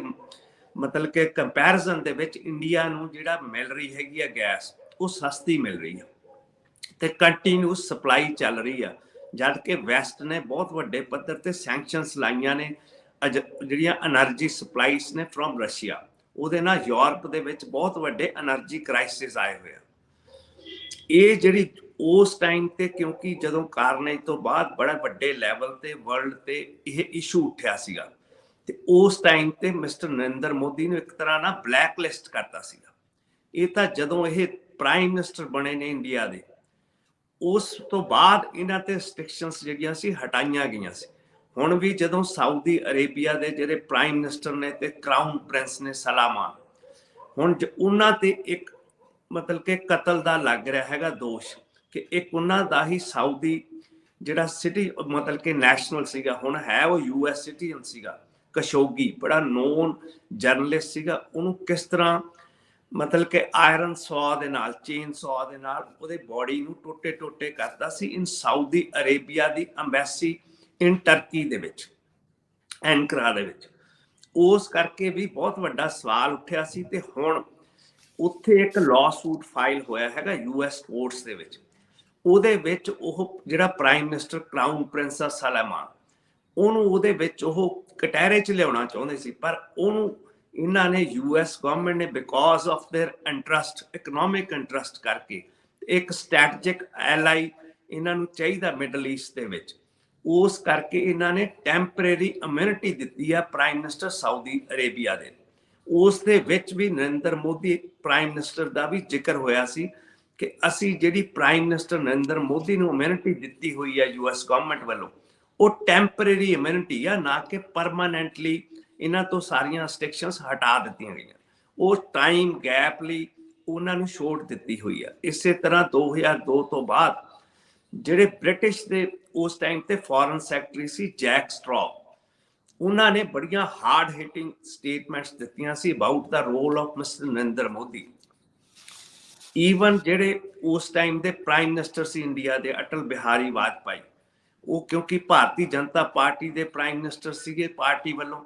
ਮਤਲਬ ਕਿ ਕੰਪੈਰੀਜ਼ਨ ਦੇ ਵਿੱਚ ਇੰਡੀਆ ਨੂੰ ਜਿਹੜਾ ਮਿਲ ਰਹੀ ਹੈਗੀ ਆ ਗੈਸ, ਉਹ ਸਸਤੀ ਮਿਲ ਰਹੀ ਆ ਤੇ ਕੰਟੀਨਿਊਸ ਸਪਲਾਈ ਚੱਲ ਰਹੀ ਆ। ਜਦ ਕਿ ਵੈਸਟ ਨੇ ਬਹੁਤ ਵੱਡੇ ਪੱਧਰ ਤੇ ਸੈਂਕਸ਼ਨਸ ਲਾਈਆਂ ਨੇ ਜਿਹੜੀਆਂ એનર્ਜੀ ਸਪਲਾਈਸ ਨੇ ਫਰੋਮ ਰਸ਼ੀਆ, ਉਹਦੇ ਨਾਲ ਯੂਰਪ ਦੇ ਵਿੱਚ ਬਹੁਤ ਵੱਡੇ એનર્ਜੀ ਕ੍ਰਾਈਸਿਸ ਆਏ ਹੋਏ ਆ। ਇਹ ਜਿਹੜੀ ਉਸ ਟਾਈਮ ਤੇ, ਕਿਉਂਕਿ ਜਦੋਂ ਕਾਰਨੇਜ ਤੋਂ ਬਾਅਦ ਬੜਾ ਵੱਡੇ ਲੈਵਲ ਤੇ ਵਰਲਡ ਤੇ ਇਹ ਇਸ਼ੂ ਉੱਠਿਆ ਸੀਗਾ, ਤੇ ਉਸ ਟਾਈਮ ਤੇ ਮਿਸਟਰ ਨਰਿੰਦਰ ਮੋਦੀ ਨੂੰ ਇੱਕ ਤਰ੍ਹਾਂ ਨਾਲ ਬਲੈਕ ਲਿਸਟ ਕਰਤਾ ਸੀਗਾ। ਇਹ ਤਾਂ ਜਦੋਂ ਇਹ ਪ੍ਰਾਈਮ ਮਿਨਿਸਟਰ ਬਣੇ ਨੇ ਇੰਡੀਆ ਦੇ, ਉਸ ਤੋਂ ਬਾਅਦ ਇਹਨਾਂ ਤੇ ਰਿਸਟ੍ਰਿਕਸ਼ਨਸ ਜਿਹੜੀਆਂ ਸੀ ਹਟਾਈਆਂ ਗਈਆਂ ਸੀ। ਹੁਣ ਵੀ ਜਦੋਂ ਸਾਊਦੀ ਅਰੇਬੀਆ ਦੇ ਜਿਹੜੇ ਪ੍ਰਾਈਮ ਮਿਨਿਸਟਰ ਨੇ ਤੇ ਕਰਾਊਨ ਪ੍ਰਿੰਸ ਨੇ ਸਲਾਮਾਨ, ਹੁਣ ਉਹਨਾਂ ਤੇ ਇੱਕ ਮਤਲਬ ਕਿ ਕਤਲ ਦਾ ਲੱਗ ਰਿਹਾ ਹੈਗਾ ਦੋਸ਼, ਕਿ ਇੱਕ ਉਹਨਾਂ ਦਾ ਹੀ ਸਾਊਦੀ ਜਿਹੜਾ ਸਿਟੀ ਮਤਲਬ ਕਿ ਨੈਸ਼ਨਲ ਸੀਗਾ, ਹੁਣ ਹੈ ਉਹ US ਸਿਟੀਜ਼ਨ ਸੀਗਾ, ਕਸ਼ੋਗੀ, ਬੜਾ ਨੋਨ ਜਰਨਲਿਸਟ ਸੀਗਾ, ਉਹਨੂੰ ਕਿਸ ਤਰ੍ਹਾਂ ਮਤਲਬ ਕਿ ਆਇਰਨ ਸੌ ਦੇ ਨਾਲ, ਚੇਨ ਸੌ ਦੇ ਨਾਲ ਉਹਦੇ ਬੋਡੀ ਨੂੰ ਟੋਟੇ ਟੋਟੇ ਕਰਦਾ ਸੀ ਇਨ ਸਾਊਦੀ ਅਰੇਬੀਆ ਦੀ ਅੰਬੈਸੀ ਇਨ ਟਰਕੀ ਦੇ ਵਿੱਚ, ਐਨਕਰਾ ਦੇ ਵਿੱਚ। ਉਸ ਕਰਕੇ ਵੀ ਬਹੁਤ ਵੱਡਾ ਸਵਾਲ ਉੱਠਿਆ ਸੀ। ਤੇ ਹੁਣ ਉੱਥੇ ਇੱਕ ਲਾਅ ਸੂਟ ਫਾਈਲ ਹੋਇਆ ਹੈਗਾ US ਕੋਰਟਸ ਦੇ ਵਿੱਚ, ਉਹਦੇ ਵਿੱਚ ਉਹ ਜਿਹੜਾ prime minister crown Prince Salman, ਉਹਨੂੰ ਉਹਦੇ ਵਿੱਚ ਉਹ ਕਟਹਿਰੇ 'ਚ ਲਿਆਉਣਾ ਚਾਹੁੰਦੇ ਸੀ, ਪਰ ਉਹਨੂੰ ਇਹਨਾਂ ਨੇ US ਗਵਰਨਮੈਂਟ ਨੇ because of there interest, economic interest ਕਰਕੇ, ਇੱਕ ਸਟ੍ਰੈਟਜਿਕ ਐਲਾਈ ਇਹਨਾਂ ਨੂੰ ਚਾਹੀਦਾ ਮਿਡਲ ਈਸਟ ਦੇ ਵਿੱਚ, ਉਸ ਕਰਕੇ ਇਹਨਾਂ ਨੇ ਟੈਂਪਰੇਰੀ ਇਮਿਊਨਿਟੀ ਦਿੱਤੀ ਆ ਪ੍ਰਾਈਮ ਮਿਨਿਸਟਰ ਸਾਊਦੀ ਅਰੇਬੀਆ ਦੇ। ਉਸ ਦੇ ਵਿੱਚ ਵੀ ਨਰਿੰਦਰ ਮੋਦੀ ਪ੍ਰਾਈਮ ਮਿਨਿਸਟਰ ਦਾ ਵੀ ਜ਼ਿਕਰ ਹੋਇਆ ਸੀ ਕਿ ਅਸੀਂ ਜਿਹੜੀ ਪ੍ਰਾਈਮ ਮਿਨਿਸਟਰ ਨਰਿੰਦਰ ਮੋਦੀ ਨੂੰ ਇਮਿਊਨਿਟੀ ਦਿੱਤੀ ਹੋਈ ਹੈ US ਗਵਰਨਮੈਂਟ ਵੱਲੋਂ, ਉਹ ਟੈਂਪਰੇਰੀ ਇਮਿਊਨਿਟੀ ਆ, ਨਾ ਕਿ ਪਰਮਾਨੈਂਟਲੀ ਇਹਨਾਂ ਤੋਂ ਸਾਰੀਆਂ ਰਿਸਟ੍ਰਿਕਸ਼ਨਸ ਹਟਾ ਦਿੱਤੀਆਂ ਗਈਆਂ। ਉਹ ਟਾਈਮ ਗੈਪ ਲਈ ਉਹਨਾਂ ਨੂੰ ਛੋਟ ਦਿੱਤੀ ਹੋਈ ਆ। ਇਸੇ ਤਰ੍ਹਾਂ 2002 ਤੋਂ ਬਾਅਦ ਜਿਹੜੇ ਬ੍ਰਿਟਿਸ਼ ਦੇ ਉਸ ਟਾਈਮ ਤੇ ਫੋਰਨ ਸੈਕਟਰੀ ਸੀ ਜੈਕ ਸਟਰॉ, ਉਹਨਾਂ ਨੇ ਬੜੀਆਂ ਹਾਰਡ ਹਿਟਿੰਗ ਸਟੇਟਮੈਂਟਸ ਦਿੱਤੀਆਂ ਸੀ about the role of mister Narendra Modi. Even ਜਿਹੜੇ ਉਸ ਟਾਈਮ ਦੇ ਪ੍ਰਾਈਮ ਮਿਨਿਸਟਰ ਸੀ ਇੰਡੀਆ ਦੇ ਅਟਲ ਬਿਹਾਰੀ ਵਾਜਪਾਈ, ਉਹ ਕਿਉਂਕਿ ਭਾਰਤੀ ਜਨਤਾ ਪਾਰਟੀ ਦੇ ਪ੍ਰਾਈਮ ਮਿਨਿਸਟਰ ਸੀਗੇ ਪਾਰਟੀ ਵੱਲੋਂ,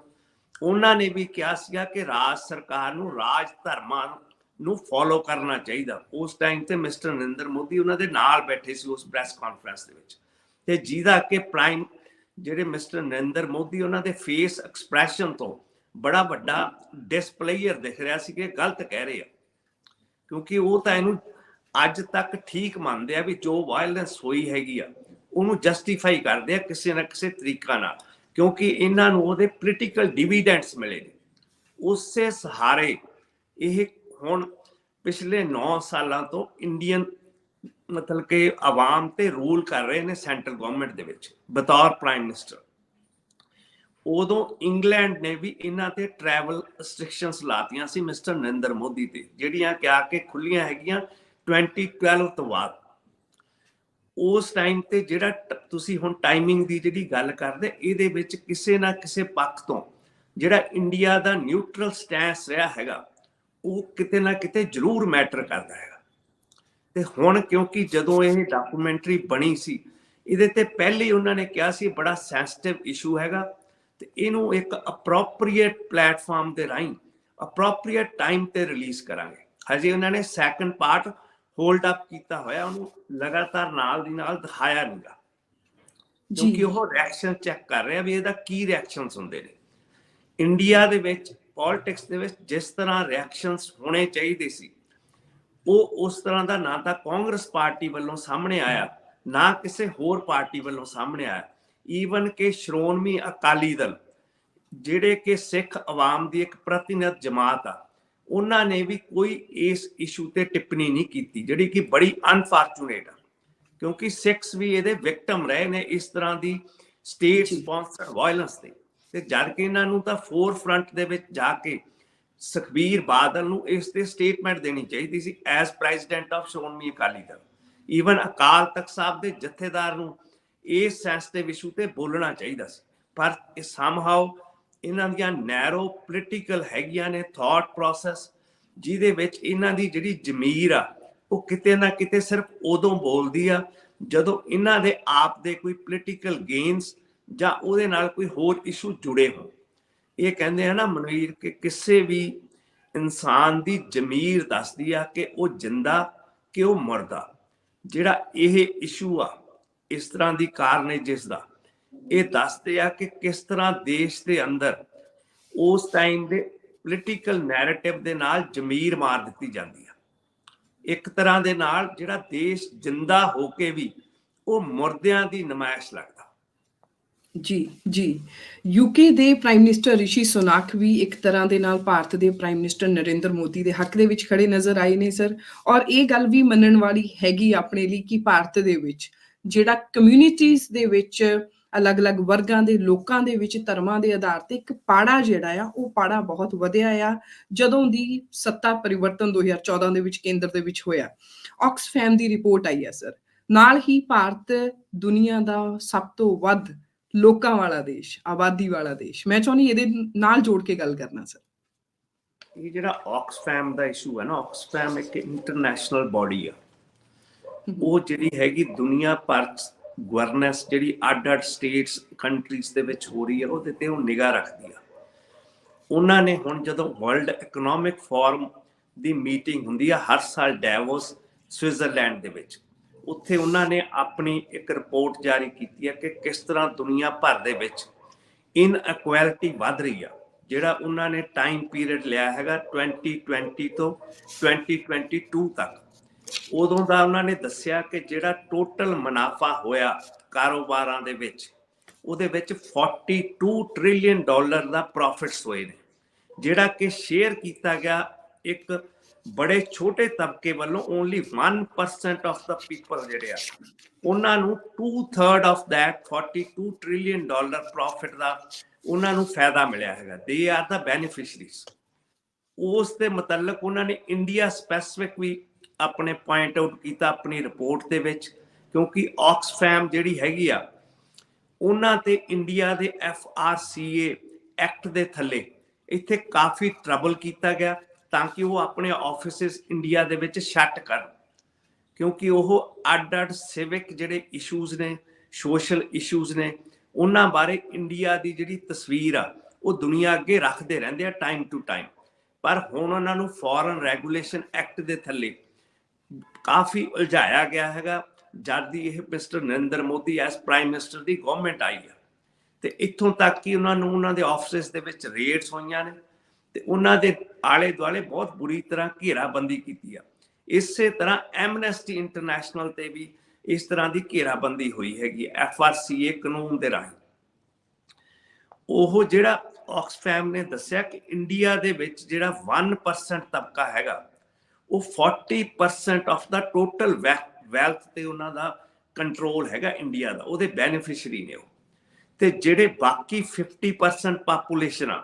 ਉਹਨਾਂ ਨੇ ਵੀ ਕਿਹਾ ਸੀਗਾ ਕਿ ਰਾਜ ਸਰਕਾਰ ਨੂੰ ਰਾਜ ਧਰਮਾਂ ਨੂੰ ਫੋਲੋ ਕਰਨਾ ਚਾਹੀਦਾ। ਉਸ ਟਾਈਮ ਤੇ ਮਿਸਟਰ ਨਰਿੰਦਰ ਮੋਦੀ ਉਹਨਾਂ ਦੇ ਨਾਲ ਬੈਠੇ ਸੀ ਉਸ ਪ੍ਰੈਸ ਕਾਨਫਰੰਸ ਦੇ ਵਿੱਚ, ਤੇ ਜਿਹਦਾ ਕਿ ਪ੍ਰਾਈਮ ਜਿਹੜੇ ਮਿਸਟਰ ਨਰਿੰਦਰ ਮੋਦੀ ਉਹਨਾਂ ਦੇ ਫੇਸ ਐਕਸਪ੍ਰੈਸ਼ਨ ਤੋਂ ਬੜਾ ਵੱਡਾ ਡਿਸਪਲੇਅਰ ਦਿਖ ਰਿਹਾ ਸੀ ਕਿ ਗਲਤ ਕਹਿ ਰਹੇ ਆ, ਕਿਉਂਕਿ ਉਹ ਤਾਂ ਇਹਨੂੰ ਅੱਜ ਤੱਕ ਠੀਕ ਮੰਨਦੇ ਆ ਵੀ ਜੋ ਵਾਇਲੈਂਸ ਹੋਈ ਹੈਗੀ ਆ ਉਹਨੂੰ ਜਸਟੀਫਾਈ ਕਰਦੇ ਆ ਕਿਸੇ ਨਾ ਕਿਸੇ ਤਰੀਕਾ ਨਾਲ, ਕਿਉਂਕਿ ਇਹਨਾਂ ਨੂੰ ਉਹਦੇ ਪੋਲੀਟੀਕਲ ਡਿਵੀਡੈਂਡਸ ਮਿਲੇ ਨੇ। ਉਸੇ ਸਹਾਰੇ ਇਹ ਹੁਣ ਪਿਛਲੇ 9 ਸਾਲਾਂ ਤੋਂ ਇੰਡੀਅਨ ਮਤਲਬ ਕਿ ਆਵਾਮ ਤੇ ਰੂਲ ਕਰ ਰਹੇ ਨੇ ਸੈਂਟਰਲ ਗਵਰਨਮੈਂਟ ਦੇ ਵਿੱਚ ਬਤੌਰ ਪ੍ਰਾਈਮ ਮਿਨਿਸਟਰ। ਉਦੋਂ ਇੰਗਲੈਂਡ ਨੇ ਵੀ ਇਹਨਾਂ ਤੇ ਟਰੈਵਲ ਰੈਸਟ੍ਰਿਕਸ਼ਨਸ ਲਾਤੀਆਂ ਸੀ ਮਿਸਟਰ ਨਰਿੰਦਰ ਮੋਦੀ ਤੇ, ਜਿਹੜੀਆਂ ਕਿ ਆ ਕੇ ਖੁੱਲੀਆਂ ਹੈਗੀਆਂ 2012 ਤੋਂ ਬਾਅਦ। ਉਸ ਟਾਈਮ ਤੇ ਜਿਹੜਾ ਤੁਸੀਂ ਹੁਣ ਟਾਈਮਿੰਗ ਦੀ ਜਿਹੜੀ ਗੱਲ ਕਰਦੇ, ਇਹਦੇ ਵਿੱਚ ਕਿਸੇ ਨਾ ਕਿਸੇ ਪੱਖ ਤੋਂ ਜਿਹੜਾ ਇੰਡੀਆ ਦਾ ਨਿਊਟਰਲ ਸਟੈਂਸ ਰਿਹਾ ਹੈਗਾ ਉਹ ਕਿਤੇ ਨਾ ਕਿਤੇ ਜ਼ਰੂਰ ਮੈਟਰ ਕਰਦਾ ਹੈਗਾ। ਤੇ ਹੁਣ ਕਿਉਂਕਿ ਜਦੋਂ ਇਹ ਡਾਕੂਮੈਂਟਰੀ ਬਣੀ ਸੀ, ਇਹਦੇ ਤੇ ਪਹਿਲੇ ਉਹਨਾਂ ਨੇ ਕਿਹਾ ਸੀ ਬੜਾ ਸੈਂਸਿਟਿਵ ਇਸ਼ੂ ਹੈਗਾ ਤੇ ਇਹਨੂੰ ਇੱਕ ਅਪਰੋਪਰੀਏਟ ਪਲੇਟਫਾਰਮ ਦੇ ਰਾਹੀਂ ਅਪਰੋਪਰੀਏਟ ਟਾਈਮ ਤੇ ਰਿਲੀਜ਼ ਕਰਾਂਗੇ। ਹਜੇ ਉਹਨਾਂ ਨੇ ਸੈਕੰਡ ਪਾਰਟ ਹੋਲਡ ਅਪ ਕੀਤਾ ਹੋਇਆ, ਉਹਨੂੰ ਲਗਾਤਾਰ ਨਾਲ ਦੀ ਨਾਲ ਦਿਖਾਇਆ ਨਹੀਂਗਾ, ਕਿਉਂਕਿ ਉਹ ਰਿਐਕਸ਼ਨ ਚੈੱਕ ਕਰ ਰਿਹਾ ਵੀ ਇਹਦਾ ਕੀ ਰਿਐਕਸ਼ਨਸ ਹੁੰਦੇ ਨੇ। ਇੰਡੀਆ ਦੇ ਵਿੱਚ ਪੋਲਿਟਿਕਸ ਦੇ ਵਿੱਚ ਜਿਸ ਤਰ੍ਹਾਂ ਰਿਐਕਸ਼ਨਸ ਹੋਣੇ ਚਾਹੀਦੇ ਸੀ ਉਹ ਉਸ ਤਰ੍ਹਾਂ ਦਾ ਨਾ ਤਾਂ ਕਾਂਗਰਸ ਪਾਰਟੀ ਵੱਲੋਂ ਸਾਹਮਣੇ ਆਇਆ, ਨਾ ਕਿਸੇ ਹੋਰ ਪਾਰਟੀ ਵੱਲੋਂ ਸਾਹਮਣੇ ਆਇਆ। ਈਵਨ ਕਿ ਸ਼੍ਰੋਮਣੀ ਅਕਾਲੀ ਦਲ ਜਿਹੜੇ ਕਿ ਸਿੱਖ ਆਵਾਮ ਦੀ ਇੱਕ ਪ੍ਰਤੀਨਿਧ ਜਮਾਤ ਆ, ਉਹਨਾਂ ਨੇ ਵੀ ਕੋਈ ਇਸ ਇਸ਼ੂ ਤੇ ਟਿੱਪਣੀ ਨਹੀਂ ਕੀਤੀ, ਜਿਹੜੀ ਕਿ ਬੜੀ ਅਨਫੋਰਚੂਨੇਟ ਆ, ਕਿਉਂਕਿ ਸਿੱਖਸ ਵੀ ਇਹਦੇ ਵਿਕਟਮ ਰਹੇ ਨੇ ਇਸ ਤਰ੍ਹਾਂ ਦੀ ਸਟੇਟ ਸਪਾਂਸਰਡ ਵਾਇਲੈਂਸ ਦੇ। ਤੇ ਜਦ ਕਿ ਇਹਨਾਂ ਨੂੰ ਤਾਂ ਫੋਰ ਫਰੰਟ ਦੇ ਵਿੱਚ ਜਾ ਕੇ ਸੁਖਬੀਰ ਬਾਦਲ ਨੂੰ ਇਸ ਤੇ ਸਟੇਟਮੈਂਟ ਦੇਣੀ ਚਾਹੀਦੀ ਸੀ as president of Shiromani Akali Dal. Even Akal Takht Sahib ਦੇ ਜਥੇਦਾਰ ਨੂੰ ਇਸ ਸੈਂਸਿਟਿਵ ਇਸ਼ੂ ਤੇ ਬੋਲਣਾ ਚਾਹੀਦਾ ਸੀ, ਪਰ ਇਹ ਸਮਹਾਉ ਇਹਨਾਂ ਦੀਆਂ ਨੈਰੋ ਪੋਲੀਟੀਕਲ ਹੈਗੀਆਂ ਨੇ ਥਾਟ ਪ੍ਰੋਸੈਸ, ਜਿਹਦੇ ਵਿੱਚ ਇਹਨਾਂ ਦੀ ਜਿਹੜੀ ਜ਼ਮੀਰ ਆ ਉਹ ਕਿਤੇ ਨਾ ਕਿਤੇ ਸਿਰਫ ਉਦੋਂ ਬੋਲਦੀ ਆ ਜਦੋਂ ਇਹਨਾਂ ਦੇ ਆਪ ਦੇ ਕੋਈ ਪੋਲੀਟੀਕਲ ਗੇਨਸ ਜਾਂ ਉਹਦੇ ਨਾਲ ਕੋਈ ਹੋਰ ਇਸ਼ੂ ਜੁੜੇ ਹੋਣ। ਇਹ ਕਹਿੰਦੇ ਆ ਨਾ ਮਨਵੀਰ ਕਿ ਕਿਸੇ ਵੀ ਇਨਸਾਨ ਦੀ ਜ਼ਮੀਰ ਦੱਸਦੀ ਆ ਕਿ ਉਹ ਜਿੰਦਾ ਕਿ ਉਹ ਮਰਦਾ। ਜਿਹੜਾ ਇਹ ਇਸ਼ੂ ਆ ਇਸ ਤਰ੍ਹਾਂ ਦੀ ਕਾਰਨੇਜਿਸ ਦਾ, ਇਹ ਦੱਸਦੇ ਆ ਕਿ ਕਿਸ ਤਰ੍ਹਾਂ ਦੇਸ਼ ਦੇ ਅੰਦਰ ਉਸ ਟਾਈਮ ਦੇ ਪੋਲੀਟੀਕਲ ਨੈਰੇਟਿਵ ਦੇ ਨਾਲ ਜ਼ਮੀਰ ਮਾਰ ਦਿੱਤੀ ਜਾਂਦੀ ਆ। ਇੱਕ ਤਰ੍ਹਾਂ ਦੇ ਨਾਲ ਜਿਹੜਾ ਦੇਸ਼ ਜਿੰਦਾ ਹੋ ਕੇ ਵੀ ਉਹ ਮੁਰਦਿਆਂ ਦੀ ਨਮਾਇਸ਼ ਲੱਗਦਾ। ਜੀ ਯੂਕੇ ਦੇ ਪ੍ਰਾਈਮ ਮਿਨਿਸਟਰ ਰਿਸ਼ੀ ਸੁਨਾਕ ਵੀ ਇੱਕ ਤਰ੍ਹਾਂ ਦੇ ਨਾਲ ਭਾਰਤ ਦੇ ਪ੍ਰਾਈਮ ਮਿਨਿਸਟਰ ਨਰਿੰਦਰ ਮੋਦੀ ਦੇ ਹੱਕ ਦੇ ਵਿੱਚ ਖੜੇ ਨਜ਼ਰ ਆਏ ਨੇ ਸਰ। ਔਰ ਇਹ ਗੱਲ ਵੀ ਮੰਨਣ ਵਾਲੀ ਹੈਗੀ ਆਪਣੇ ਲਈ ਕਿ ਭਾਰਤ ਦੇ ਵਿੱਚ ਜਿਹੜਾ ਕਮਿਊਨਿਟੀਜ਼ ਦੇ ਵਿੱਚ ਅਲੱਗ-ਅਲੱਗ ਵਰਗਾਂ ਦੇ ਲੋਕਾਂ ਦੇ ਵਿੱਚ ਧਰਮਾਂ ਦੇ ਆਧਾਰ ਤੇ ਇੱਕ ਪਾੜਾ ਜਿਹੜਾ ਆ ਉਹ ਪਾੜਾ ਬਹੁਤ ਵਧਿਆ ਆ ਜਦੋਂ ਦੀ ਸੱਤਾ ਪਰਿਵਰਤਨ 2014 ਦੇ ਵਿੱਚ ਕੇਂਦਰ ਦੇ ਵਿੱਚ ਹੋਇਆ। ਆਕਸਫੈਮ ਦੀ ਰਿਪੋਰਟ ਆਈ ਹੈ ਸਰ। ਨਾਲ ਹੀ ਭਾਰਤ ਦੁਨੀਆ ਦਾ ਸਭ ਤੋਂ ਵੱਧ ਲੋਕਾਂ ਵਾਲਾ ਦੇਸ਼, ਆਬਾਦੀ ਵਾਲਾ ਦੇਸ਼। ਮੈਂ ਚਾਹੁੰਦੀ ਇਹਦੇ ਨਾਲ ਜੋੜ ਕੇ ਗੱਲ ਕਰਨਾ ਸਰ। ਇਹ ਜਿਹੜਾ ਆਕਸਫੈਮ ਦਾ ਇਸ਼ੂ ਹੈ ਨਾ, ਆਕਸਫੈਮ ਇੱਕ ਇੰਟਰਨੈਸ਼ਨਲ ਬਾਡੀ ਆ, ਉਹ ਜਿਹੜੀ ਹੈਗੀ ਦੁਨੀਆ ਭਰ ਗਵਰਨੈਂਸ ਜਿਹੜੀ ਅੱਡ-ਅੱਡ ਸਟੇਟਸ ਕੰਟਰੀਜ਼ ਦੇ ਵਿੱਚ ਹੋ ਰਹੀ ਹੈ ਉਹਦੇ ਤੇ ਉਹ ਨਿਗਾਹ ਰੱਖਦੀ ਆ। ਉਹਨਾਂ ਨੇ ਹੁਣ ਜਦੋਂ ਵਰਲਡ ਇਕਨੋਮਿਕ ਫੋਰਮ ਦੀ ਮੀਟਿੰਗ ਹੁੰਦੀ ਆ ਹਰ ਸਾਲ ਡੈਵੋਸ ਸਵਿਟਜ਼ਰਲੈਂਡ ਦੇ ਵਿੱਚ, ਉੱਥੇ ਉਹਨਾਂ ਨੇ ਆਪਣੀ ਇੱਕ ਰਿਪੋਰਟ ਜਾਰੀ ਕੀਤੀ ਹੈ ਕਿ ਕਿਸ ਤਰ੍ਹਾਂ ਦੁਨੀਆ ਭਰ ਦੇ ਵਿੱਚ ਇਨਇਕੁਐਲਿਟੀ ਵੱਧ ਰਹੀ ਆ। ਜਿਹੜਾ ਉਹਨਾਂ ਨੇ ਟਾਈਮ ਪੀਰੀਅਡ ਲਿਆ ਹੈਗਾ 2020 ਤੋਂ 2022 ਤੱਕ, ਉਦੋਂ ਦਾ ਉਹਨਾਂ ਨੇ ਦੱਸਿਆ ਕਿ ਜਿਹੜਾ ਟੋਟਲ ਮੁਨਾਫਾ ਹੋਇਆ ਕਾਰੋਬਾਰਾਂ ਦੇ ਵਿੱਚ, ਉਹਦੇ ਵਿੱਚ $42 ਟ੍ਰਿਲੀਅਨ ਦਾ ਪ੍ਰੋਫਿਟਸ ਹੋਏ ਨੇ, ਜਿਹੜਾ ਕਿ ਸ਼ੇਅਰ ਕੀਤਾ ਗਿਆ ਇੱਕ ਬੜੇ ਛੋਟੇ ਤਬਕੇ ਵੱਲੋਂ। ਓਨਲੀ 1% ਆਫ ਦਾ ਪੀਪਲ ਜਿਹੜੇ ਆ ਉਹਨਾਂ ਨੂੰ 2/3 ਆਫ ਦੈਟ $42 ਟ੍ਰਿਲੀਅਨ ਪ੍ਰੋਫਿਟ ਦਾ ਉਹਨਾਂ ਨੂੰ ਫਾਇਦਾ ਮਿਲਿਆ ਹੈਗਾ। ਦੇ ਆਰ ਦਾ ਬੈਨੀਫਿਸ਼ਰੀਜ਼। ਉਸ ਦੇ ਮੁਤਲਕ ਉਹਨਾਂ ਨੇ ਇੰਡੀਆ ਸਪੈਸੀਫਿਕ ਵੀ ਆਪਣੇ ਪੁਆਇੰਟ ਆਊਟ ਕੀਤਾ ਆਪਣੀ ਰਿਪੋਰਟ ਦੇ ਵਿੱਚ, ਕਿਉਂਕਿ ਆਕਸਫੈਮ ਜਿਹੜੀ ਹੈਗੀ ਆ ਉਹਨਾਂ ਤੇ ਇੰਡੀਆ ਦੇ FRCA ਐਕਟ ਦੇ ਥੱਲੇ ਇੱਥੇ ਕਾਫੀ ਟਰਬਲ ਕੀਤਾ ਗਿਆ ਤਾਂ ਕਿ ਉਹ ਆਪਣੇ ਆਫਿਸਿਸ ਇੰਡੀਆ ਦੇ ਵਿੱਚ ਸ਼ਟ ਕਰਨ, ਕਿਉਂਕਿ ਉਹ ਅੱਡ-ਅੱਡ ਸਿਵਿਕ ਜਿਹੜੇ ਇਸ਼ੂਜ਼ ਨੇ, ਸੋਸ਼ਲ ਇਸ਼ੂਜ਼ ਨੇ, ਉਹਨਾਂ ਬਾਰੇ ਇੰਡੀਆ ਦੀ ਜਿਹੜੀ ਤਸਵੀਰ ਆ ਉਹ ਦੁਨੀਆ ਅੱਗੇ ਰੱਖਦੇ ਰਹਿੰਦੇ ਆ ਟਾਈਮ ਟੂ ਟਾਈਮ। ਪਰ ਹੁਣ ਉਹਨਾਂ ਨੂੰ ਫੋਰਨ ਰੈਗੂਲੇਸ਼ਨ ਐਕਟ ਦੇ ਥੱਲੇ ਕਾਫੀ ਉਲਝਾਇਆ ਗਿਆ ਹੈਗਾ ਜਦ ਦੀ ਇਹ mister Narendra Modi as prime minister ਦੀ ਗਵਰਨਮੈਂਟ ਆਈ ਆ, ਤੇ ਇੱਥੋਂ ਤੱਕ ਕਿ ਉਹਨਾਂ ਨੂੰ ਉਹਨਾਂ ਦੇ ਆਫਿਸਿਸ ਦੇ ਵਿੱਚ ਰੇਡਸ ਹੋਈਆਂ ਨੇ ਤੇ ਉਹਨਾਂ ਦੇ ਆਲੇ ਦੁਆਲੇ ਬਹੁਤ ਬੁਰੀ ਤਰ੍ਹਾਂ ਘੇਰਾਬੰਦੀ ਕੀਤੀ ਆ। ਇਸੇ ਤਰ੍ਹਾਂ ਐਮਨੈਸਟੀ ਇੰਟਰਨੈਸ਼ਨਲ ਤੇ ਵੀ ਇਸ ਤਰ੍ਹਾਂ ਦੀ ਘੇਰਾਬੰਦੀ ਹੋਈ ਹੈਗੀ FRCA ਕਾਨੂੰਨ ਦੇ ਰਾਹੀਂ। ਉਹ ਜਿਹੜਾ ਆਕਸਫੈਮ ਨੇ ਦੱਸਿਆ ਕਿ ਇੰਡੀਆ ਦੇ ਵਿੱਚ ਜਿਹੜਾ 1% ਤਬਕਾ ਹੈਗਾ ਉਹ 40% ਆਫ ਦਾ ਟੋਟਲ ਵੈਲਥ ਤੇ ਉਹਨਾਂ ਦਾ ਕੰਟਰੋਲ ਹੈਗਾ ਇੰਡੀਆ ਦਾ, ਉਹਦੇ ਬੈਨੀਫਿਸ਼ਰੀ ਨੇ ਉਹ। ਤੇ ਜਿਹੜੇ ਬਾਕੀ 50% ਪਾਪੂਲੇਸ਼ਨ ਆ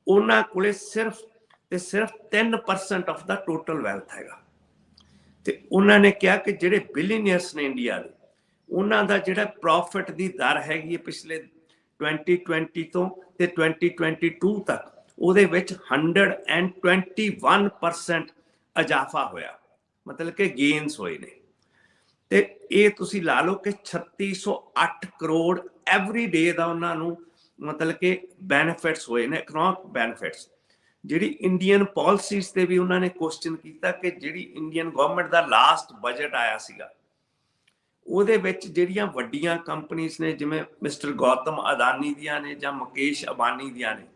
ਉਹਨਾਂ ਕੋਲੇ ਸਿਰਫ 3% ਆਫ ਦਾ ਟੋਟਲ ਵੈਲਥ ਹੈਗਾ। ਤੇ ਉਹਨਾਂ ਨੇ ਕਿਹਾ ਕਿ ਜਿਹੜੇ ਬਿਲੀਅਨੀਅਰਸ ਨੇ ਇੰਡੀਆ ਦੇ, ਉਹਨਾਂ ਦਾ ਜਿਹੜਾ ਪ੍ਰੋਫਿਟ ਦੀ ਦਰ ਹੈਗੀ ਹੈ ਪਿਛਲੇ 2020 ਤੋਂ ਤੇ 2022 ਤੱਕ ਉਹਦੇ ਵਿੱਚ 121% ਇਜ਼ਾਫਾ ਹੋਇਆ, ਮਤਲਬ ਕਿ ਗੇਨਸ ਹੋਏ ਨੇ। ਤੇ ਇਹ ਤੁਸੀਂ ਲਾ ਲਓ ਕਿ 3608 ਕਰੋੜ ਐਵਰੀ ਡੇ ਦਾ ਉਹਨਾਂ ਨੂੰ ਮਤਲਬ ਕਿ ਬੈਨੀਫਿਟਸ ਹੋਏ ਨੇ, ਇਕਨੋਮਿਕ ਬੈਨੀਫਿਟਸ। ਜਿਹੜੀ ਇੰਡੀਅਨ ਪਾਲਿਸੀਜ਼ ਤੇ ਵੀ ਉਹਨਾਂ ਨੇ ਕੁਐਸਚਨ ਕੀਤਾ ਕਿ ਜਿਹੜੀ ਇੰਡੀਅਨ ਗਵਰਨਮੈਂਟ ਦਾ ਲਾਸਟ ਬਜਟ ਆਇਆ ਸੀਗਾ ਉਹਦੇ ਵਿੱਚ ਜਿਹੜੀਆਂ ਵੱਡੀਆਂ ਕੰਪਨੀਆਂ ਨੇ ਜਿਵੇਂ ਮਿਸਟਰ ਗੌਤਮ ਅਦਾਨੀ ਦੀਆਂ ਨੇ ਜਾਂ ਮੁਕੇਸ਼ ਅੰਬਾਨੀ ਦੀਆਂ ਨੇ,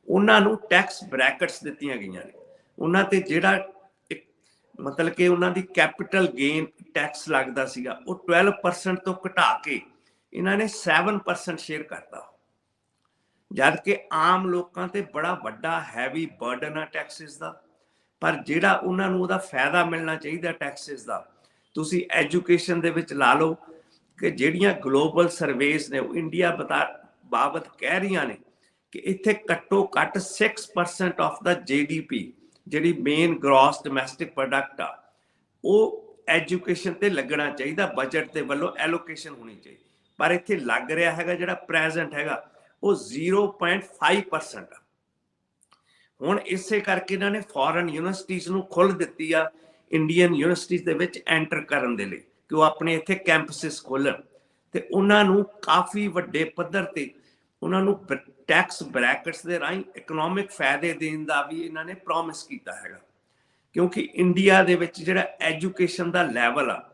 ਉਹਨਾਂ ਨੂੰ ਟੈਕਸ ਬ੍ਰੈਕਟਸ ਦਿੱਤੀਆਂ ਗਈਆਂ ਨੇ। ਉਹਨਾਂ ਤੇ ਜਿਹੜਾ ਮਤਲਬ ਕਿ ਉਹਨਾਂ ਦੀ ਕੈਪੀਟਲ ਗੇਨ ਟੈਕਸ ਲੱਗਦਾ ਸੀਗਾ ਉਹ 12% ਤੋਂ ਘਟਾ ਕੇ ਇਹਨਾਂ ਨੇ 7% ਸ਼ੇਅਰ ਕਰਤਾ, ਜਦ ਕਿ ਆਮ ਲੋਕਾਂ ਤੇ ਬੜਾ ਵੱਡਾ ਹੈਵੀ ਬਰਡਨ ਆ ਟੈਕਸਿਸ ਦਾ। ਪਰ ਜਿਹੜਾ ਉਹਨਾਂ ਨੂੰ ਉਹਦਾ ਫਾਇਦਾ ਮਿਲਣਾ ਚਾਹੀਦਾ ਟੈਕਸਿਸ ਦਾ, ਤੁਸੀਂ ਐਜੂਕੇਸ਼ਨ ਦੇ ਵਿੱਚ ਲਾ ਲਓ ਕਿ ਜਿਹੜੀਆਂ ਗਲੋਬਲ ਸਰਵੇਸ ਨੇ ਉਹ ਇੰਡੀਆ ਬਾਬਤ ਕਹਿ ਰਹੀਆਂ ਨੇ ਕਿ ਇੱਥੇ ਘੱਟੋ ਘੱਟ 6% ਆਫ ਦਾ GDP ਜਿਹੜੀ ਮੇਨ ਗ੍ਰੋਸ ਡੋਮੈਸਟਿਕ ਪ੍ਰੋਡਕਟ ਆ ਉਹ ਐਜੂਕੇਸ਼ਨ ਤੇ ਲੱਗਣਾ ਚਾਹੀਦਾ, ਬਜਟ ਦੇ ਵੱਲੋਂ ਐਲੋਕੇਸ਼ਨ ਹੋਣੀ ਚਾਹੀਦੀ। ਪਰ ਇੱਥੇ ਲੱਗ ਰਿਹਾ ਹੈਗਾ ਜਿਹੜਾ ਪ੍ਰੈਜ਼ੈਂਟ ਹੈਗਾ ਉਹ 0.5% ਆ। ਹੁਣ ਇਸੇ ਕਰਕੇ ਇਹਨਾਂ ਨੇ ਫੋਰਨ ਯੂਨੀਵਰਸਿਟੀਜ਼ ਨੂੰ ਖੁੱਲ੍ਹ ਦਿੱਤੀ ਆ ਇੰਡੀਅਨ ਯੂਨੀਵਰਸਿਟੀਜ਼ ਦੇ ਵਿੱਚ ਐਂਟਰ ਕਰਨ ਦੇ ਲਈ ਕਿ ਉਹ ਆਪਣੇ ਇੱਥੇ ਕੈਂਪਸਿਸ ਖੋਲ੍ਹਣ, ਤੇ ਉਹਨਾਂ ਨੂੰ ਕਾਫੀ ਵੱਡੇ ਪੱਧਰ ਤੇ ਉਹਨਾਂ ਨੂੰ ਟੈਕਸ ਬ੍ਰੈਕਟਸ ਦੇ ਰਾਹੀਂ ਇਕਨੋਮਿਕ ਫਾਇਦੇ ਦੇਣ ਦਾ ਵੀ ਇਹਨਾਂ ਨੇ ਪ੍ਰੋਮਿਸ ਕੀਤਾ ਹੈਗਾ। ਕਿਉਂਕਿ ਇੰਡੀਆ ਦੇ ਵਿੱਚ ਜਿਹੜਾ ਐਜੂਕੇਸ਼ਨ ਦਾ ਲੈਵਲ ਆ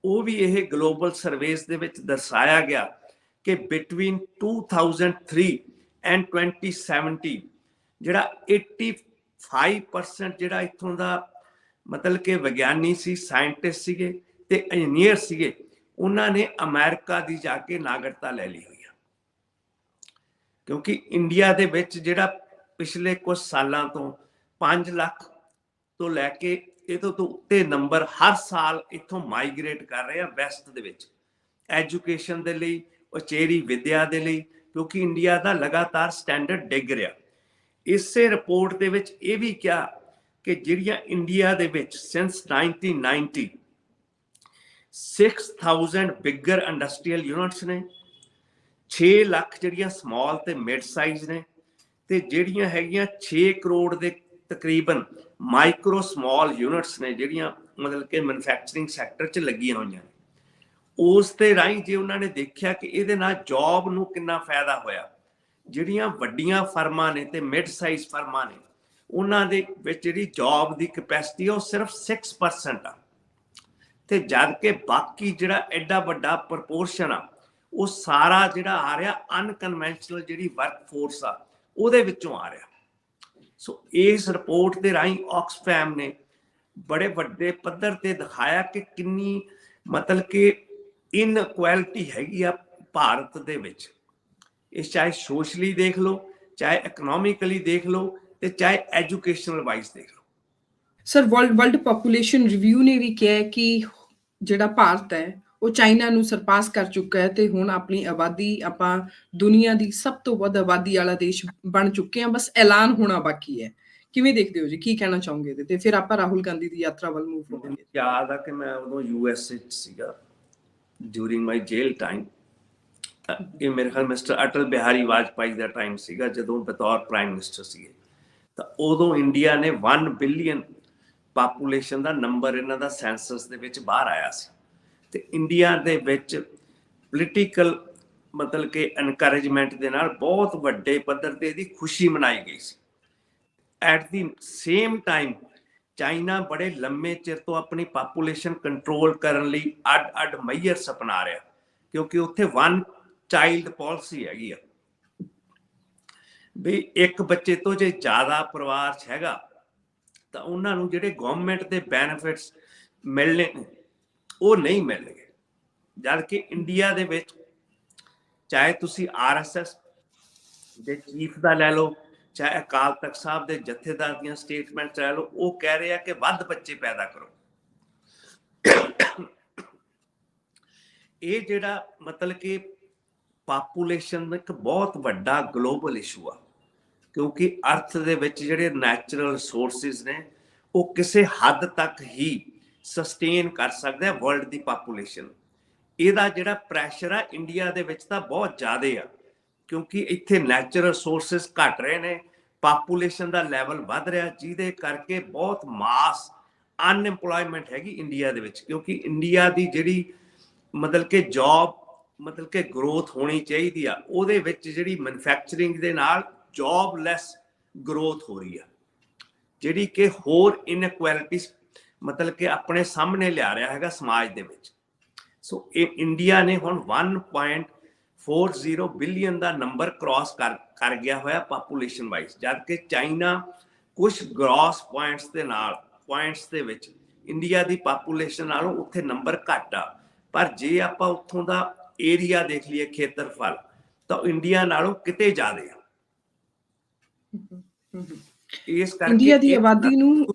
ਉਹ ਵੀ ਇਹ ਗਲੋਬਲ ਸਰਵੇਸ ਦੇ ਵਿੱਚ ਦਰਸਾਇਆ ਗਿਆ ਕਿ ਬਿਟਵੀਨ 2003 ਐਂਡ 2070 ਜਿਹੜਾ 85% ਜਿਹੜਾ ਇੱਥੋਂ ਦਾ ਮਤਲਬ ਕਿ ਵਿਗਿਆਨੀ ਸੀ, ਸਾਇੰਟਿਸਟ ਸੀਗੇ ਤੇ ਇੰਜੀਨੀਅਰ ਸੀਗੇ, ਉਹਨਾਂ ਨੇ ਅਮਰੀਕਾ ਦੀ ਜਾ ਕੇ ਨਾਗਰਿਕਤਾ ਲੈ ਲਈ ਹੋਈ ਆ। ਕਿਉਂਕਿ ਇੰਡੀਆ ਦੇ ਵਿੱਚ ਜਿਹੜਾ ਪਿਛਲੇ ਕੁਝ ਸਾਲਾਂ ਤੋਂ 5 ਲੱਖ ਤੋਂ ਲੈ ਕੇ ਇਹ ਤੋਂ ਉੱਤੇ ਨੰਬਰ ਹਰ ਸਾਲ ਇੱਥੋਂ ਮਾਈਗ੍ਰੇਟ ਕਰ ਰਹੇ ਆ ਵੈਸਟ ਦੇ ਵਿੱਚ ਐਜੂਕੇਸ਼ਨ ਦੇ ਲਈ, ਉਚੇਰੀ ਵਿੱਦਿਆ ਦੇ ਲਈ, ਕਿਉਂਕਿ ਇੰਡੀਆ ਦਾ ਲਗਾਤਾਰ ਸਟੈਂਡਰਡ ਡਿੱਗ ਰਿਹਾ। ਇਸੇ ਰਿਪੋਰਟ ਦੇ ਵਿੱਚ ਇਹ ਵੀ ਕਿਹਾ ਕਿ ਜਿਹੜੀਆਂ ਇੰਡੀਆ ਦੇ ਵਿੱਚ ਸਿੰਸ 1990 6000 ਬਿਗਰ ਇੰਡਸਟਰੀਅਲ ਯੂਨਿਟਸ ਨੇ, 6 ਲੱਖ ਜਿਹੜੀਆਂ ਸਮਾਲ ਤੇ ਮਿਡ ਸਾਈਜ਼ ਨੇ, ਤੇ ਜਿਹੜੀਆਂ ਹੈਗੀਆਂ 6 ਕਰੋੜ ਦੇ ਤਕਰੀਬਨ ਮਾਈਕਰੋ ਸਮਾਲ ਯੂਨਿਟਸ ਨੇ ਜਿਹੜੀਆਂ ਮਤਲਬ ਕਿ ਮੈਨੂਫੈਕਚਰਿੰਗ ਸੈਕਟਰ 'ਚ ਲੱਗੀਆਂ ਹੋਈਆਂ ਨੇ। ਉਸ ਦੇ ਰਾਹੀਂ ਜੇ ਉਹਨਾਂ ਨੇ ਦੇਖਿਆ ਕਿ ਇਹਦੇ ਨਾਲ ਜੌਬ ਨੂੰ ਕਿੰਨਾ ਫਾਇਦਾ ਹੋਇਆ, ਜਿਹੜੀਆਂ ਵੱਡੀਆਂ ਫਰਮਾਂ ਨੇ ਤੇ ਮਿਡ ਸਾਈਜ਼ ਫਰਮਾਂ ਨੇ ਉਹਨਾਂ ਦੇ ਵਿੱਚ ਜਿਹੜੀ ਜੌਬ ਦੀ ਕੈਪੈਸਿਟੀ ਉਹ ਸਿਰਫ 6% ਆ, ਤੇ ਜਦ ਕਿ ਬਾਕੀ ਜਿਹੜਾ ਐਡਾ ਵੱਡਾ ਪ੍ਰਪੋਰਸ਼ਨ ਆ ਉਹ ਸਾਰਾ ਜਿਹੜਾ ਆ ਰਿਹਾ ਅਨਕਨਵੈਨਸ਼ਨਲ ਜਿਹੜੀ ਵਰਕ ਫੋਰਸ ਆ ਉਹਦੇ ਵਿੱਚੋਂ ਆ ਰਿਹਾ। ਸੋ ਇਸ ਰਿਪੋਰਟ ਦੇ ਰਾਹੀਂ ਆਕਸਫੈਮ ਨੇ ਬੜੇ ਵੱਡੇ ਪੱਧਰ ਤੇ ਦਿਖਾਇਆ ਕਿ ਕਿੰਨੀ ਮਤਲਬ ਕਿ ਇਨਇਕੁਐਲਿਟੀ ਹੈਗੀ ਆ ਭਾਰਤ ਦੇ ਵਿੱਚ। ਇਹ ਚਾਹੇ ਸੋਸ਼ਲੀ ਦੇਖ ਲਓ, ਚਾਹੇ ਇਕਨੋਮਿਕਲੀ ਦੇਖ ਲਓ, ਤੇ ਚਾਹੇ ਐਜੂਕੇਸ਼ਨਲ ਵਾਈਜ਼ ਦੇਖ ਲਓ। ਸਰ ਵਰਲਡ ਪੋਪੂਲੇਸ਼ਨ ਰਿਵਿਊ ਨੇ ਵੀ ਕਿਹਾ ਕਿ ਜਿਹੜਾ ਭਾਰਤ ਹੈ ਉਹ ਚਾਈਨਾ ਨੂੰ ਸਰਪਾਸ ਕਰ ਚੁੱਕਾ ਹੈ ਤੇ ਹੁਣ ਆਪਣੀ ਆਬਾਦੀ ਆਪਾਂ ਦੁਨੀਆ ਦੀ ਸਭ ਤੋਂ ਵੱਧ ਆਬਾਦੀ ਵਾਲਾ ਦੇਸ਼ ਬਣ ਚੁੱਕੇ ਹਾਂ, ਬਸ ਐਲਾਨ ਹੋਣਾ ਬਾਕੀ ਹੈ ਕਿਵੇਂ ਦੇਖਦੇ ਹੋ ਜੀ, ਕੀ ਕਹਿਣਾ ਚਾਹੋਗੇ ਇਹਦੇ ਤੇ? ਫਿਰ ਆਪਾਂ ਰਾਹੁਲ ਗਾਂਧੀ ਦੀ ਯਾਤਰਾ ਵੱਲ ਮੂਵ ਮੈਨੂੰ ਹੋਵਾਂਗੇ। ਯਾਦ ਆ ਕਿ ਮੈਂ ਉਦੋਂ ਯੂਐਸਏ 'ਚ ਸੀਗਾ ਡਿਊਰਿੰਗ ਮਾਈ ਜੇਲ ਟਾਈਮ। ਇਹ ਮੇਰੇ ਖਿਆਲ ਮਿਸਟਰ ਅਟਲ ਬਿਹਾਰੀ ਵਾਜਪਾਈ ਦਾ ਟਾਈਮ ਸੀਗਾ ਜਦੋਂ ਬਤੌਰ ਪ੍ਰਾਈਮ ਮਿਨਿਸਟਰ ਸੀਗੇ। ਤਾਂ ਉਦੋਂ ਇੰਡੀਆ ਨੇ 1 ਬਿਲੀਅਨ ਪਾਪੂਲੇਸ਼ਨ ਦਾ ਨੰਬਰ ਇਹਨਾਂ ਦਾ ਸੈਂਸਸ ਦੇ ਵਿੱਚ ਬਾਹਰ ਆਇਆ ਸੀ। ਤੇ ਇੰਡੀਆ ਦੇ ਵਿੱਚ ਪੋਲੀਟੀਕਲ ਮਤਲਬ ਕਿ ਐਨਕਰੇਜਮੈਂਟ ਦੇ ਨਾਲ ਬਹੁਤ ਵੱਡੇ ਪੱਧਰ ਤੇ ਇਹਦੀ ਖੁਸ਼ੀ ਮਨਾਈ ਗਈ ਸੀ। At the same time China ਬੜੇ ਲੰਮੇ ਚਿਰ ਤੋਂ ਆਪਣੀ ਪਾਪੂਲੇਸ਼ਨ ਕੰਟਰੋਲ ਕਰਨ ਲਈ ਅੱਡ ਮੇਜਰਸ ਅਪਣਾ ਰਿਹਾ, ਕਿਉਂਕਿ ਉੱਥੇ 1 ਚਾਈਲਡ ਪਾਲਿਸੀ ਹੈਗੀ ਆ ਵੀ ਇੱਕ ਬੱਚੇ ਤੋਂ ਜੇ ਜ਼ਿਆਦਾ ਪਰਿਵਾਰ 'ਚ ਹੈਗਾ ਤਾਂ ਉਹਨਾਂ ਨੂੰ ਜਿਹੜੇ ਗਵਰਨਮੈਂਟ ਦੇ ਬੈਨੀਫਿਟਸ ਮਿਲਣੇ ਉਹ ਨਹੀਂ ਮਿਲਣਗੇ। ਜਦ ਕਿ ਇੰਡੀਆ ਦੇ ਵਿੱਚ ਚਾਹੇ ਤੁਸੀਂ RSS ਦੇ ਚੀਫ ਦਾ ਲੈ ਲਓ, ਚਾਹੇ ਅਕਾਲ ਤਖਤ ਸਾਹਿਬ ਦੇ ਜਥੇਦਾਰ ਦੀਆਂ ਸਟੇਟਮੈਂਟ ਲੈ ਲਓ, ਉਹ ਕਹਿ ਰਹੇ ਆ ਕਿ ਵੱਧ ਬੱਚੇ ਪੈਦਾ ਕਰੋ। ਇਹ ਜਿਹੜਾ ਮਤਲਬ ਕਿ ਪਾਪੂਲੇਸ਼ਨ ਇੱਕ ਬਹੁਤ ਵੱਡਾ ਗਲੋਬਲ ਇਸ਼ੂ ਆ, ਕਿਉਂਕਿ ਅਰਥ ਦੇ ਵਿੱਚ ਜਿਹੜੇ ਨੈਚੁਰਲ ਰਿਸੋਰਸਿਸ ਨੇ ਉਹ ਕਿਸੇ ਹੱਦ ਤੱਕ ਹੀ ਸਸਟੇਨ ਕਰ ਸਕਦਾ ਵਰਲਡ ਦੀ ਪਾਪੂਲੇਸ਼ਨ। ਇਹਦਾ ਜਿਹੜਾ ਪ੍ਰੈਸ਼ਰ ਆ ਇੰਡੀਆ ਦੇ ਵਿੱਚ ਤਾਂ ਬਹੁਤ ਜ਼ਿਆਦਾ ਆ, ਕਿਉਂਕਿ ਇੱਥੇ ਨੈਚੁਰਲ ਰਿਸੋਰਸਿਸ ਘਟ ਰਹੇ ਨੇ, ਪਾਪੂਲੇਸ਼ਨ ਦਾ ਲੈਵਲ ਵੱਧ ਰਿਹਾ, ਜਿਹਦੇ ਕਰਕੇ ਬਹੁਤ ਮਾਸ ਅਨਐਮਪਲੋਇਮੈਂਟ ਹੈਗੀ ਇੰਡੀਆ ਦੇ ਵਿੱਚ। ਕਿਉਂਕਿ ਇੰਡੀਆ ਦੀ ਜਿਹੜੀ ਮਤਲਬ ਕਿ ਜੌਬ ਮਤਲਬ ਕਿ ਗਰੋਥ ਹੋਣੀ ਚਾਹੀਦੀ ਆ, ਉਹਦੇ ਵਿੱਚ ਜਿਹੜੀ ਮੈਨੂਫੈਕਚਰਿੰਗ ਦੇ ਨਾਲ ਜੌਬਲੈਸ ਗਰੋਥ ਹੋ ਰਹੀ ਆ, ਜਿਹੜੀ ਕਿ ਹੋਰ ਇਨਇਕੁਐਲਿਟੀ ਮਤਲਬ ਕਿ ਆਪਣੇ ਸਾਹਮਣੇ ਲਿਆ ਰਿਹਾ ਹੈਗਾ ਸਮਾਜ ਦੇ ਵਿੱਚ। ਸੋ ਇਹ ਇੰਡੀਆ ਨੇ ਹੁਣ 1.40 ਬਿਲੀਅਨ ਦਾ ਨੰਬਰ ਕ੍ਰਾਸ ਕਰ ਗਿਆ ਹੋਇਆ ਪਾਪੂਲੇਸ਼ਨ ਵਾਈਜ਼, ਜਦਕਿ ਚਾਈਨਾ ਕੁਝ ਗ੍ਰੋਸ ਪੁਆਇੰਟਸ ਦੇ ਵਿੱਚ ਇੰਡੀਆ ਦੀ ਪਾਪੂਲੇਸ਼ਨ ਨਾਲੋਂ ਉੱਥੇ ਨੰਬਰ ਘੱਟ ਆ। ਪਰ ਜੇ ਆਪਾਂ ਉੱਥੋਂ ਦਾ ਏਰੀਆ ਦੇਖ ਲਈਏ, ਖੇਤਰਫਲ, ਤਾਂ ਇੰਡੀਆ ਨਾਲੋਂ ਕਿਤੇ ਜ਼ਿਆਦਾ ਆ। ਇਸ ਕਰਕੇ ਇੰਡੀਆ ਦੀ ਆਬਾਦੀ ਨੂੰ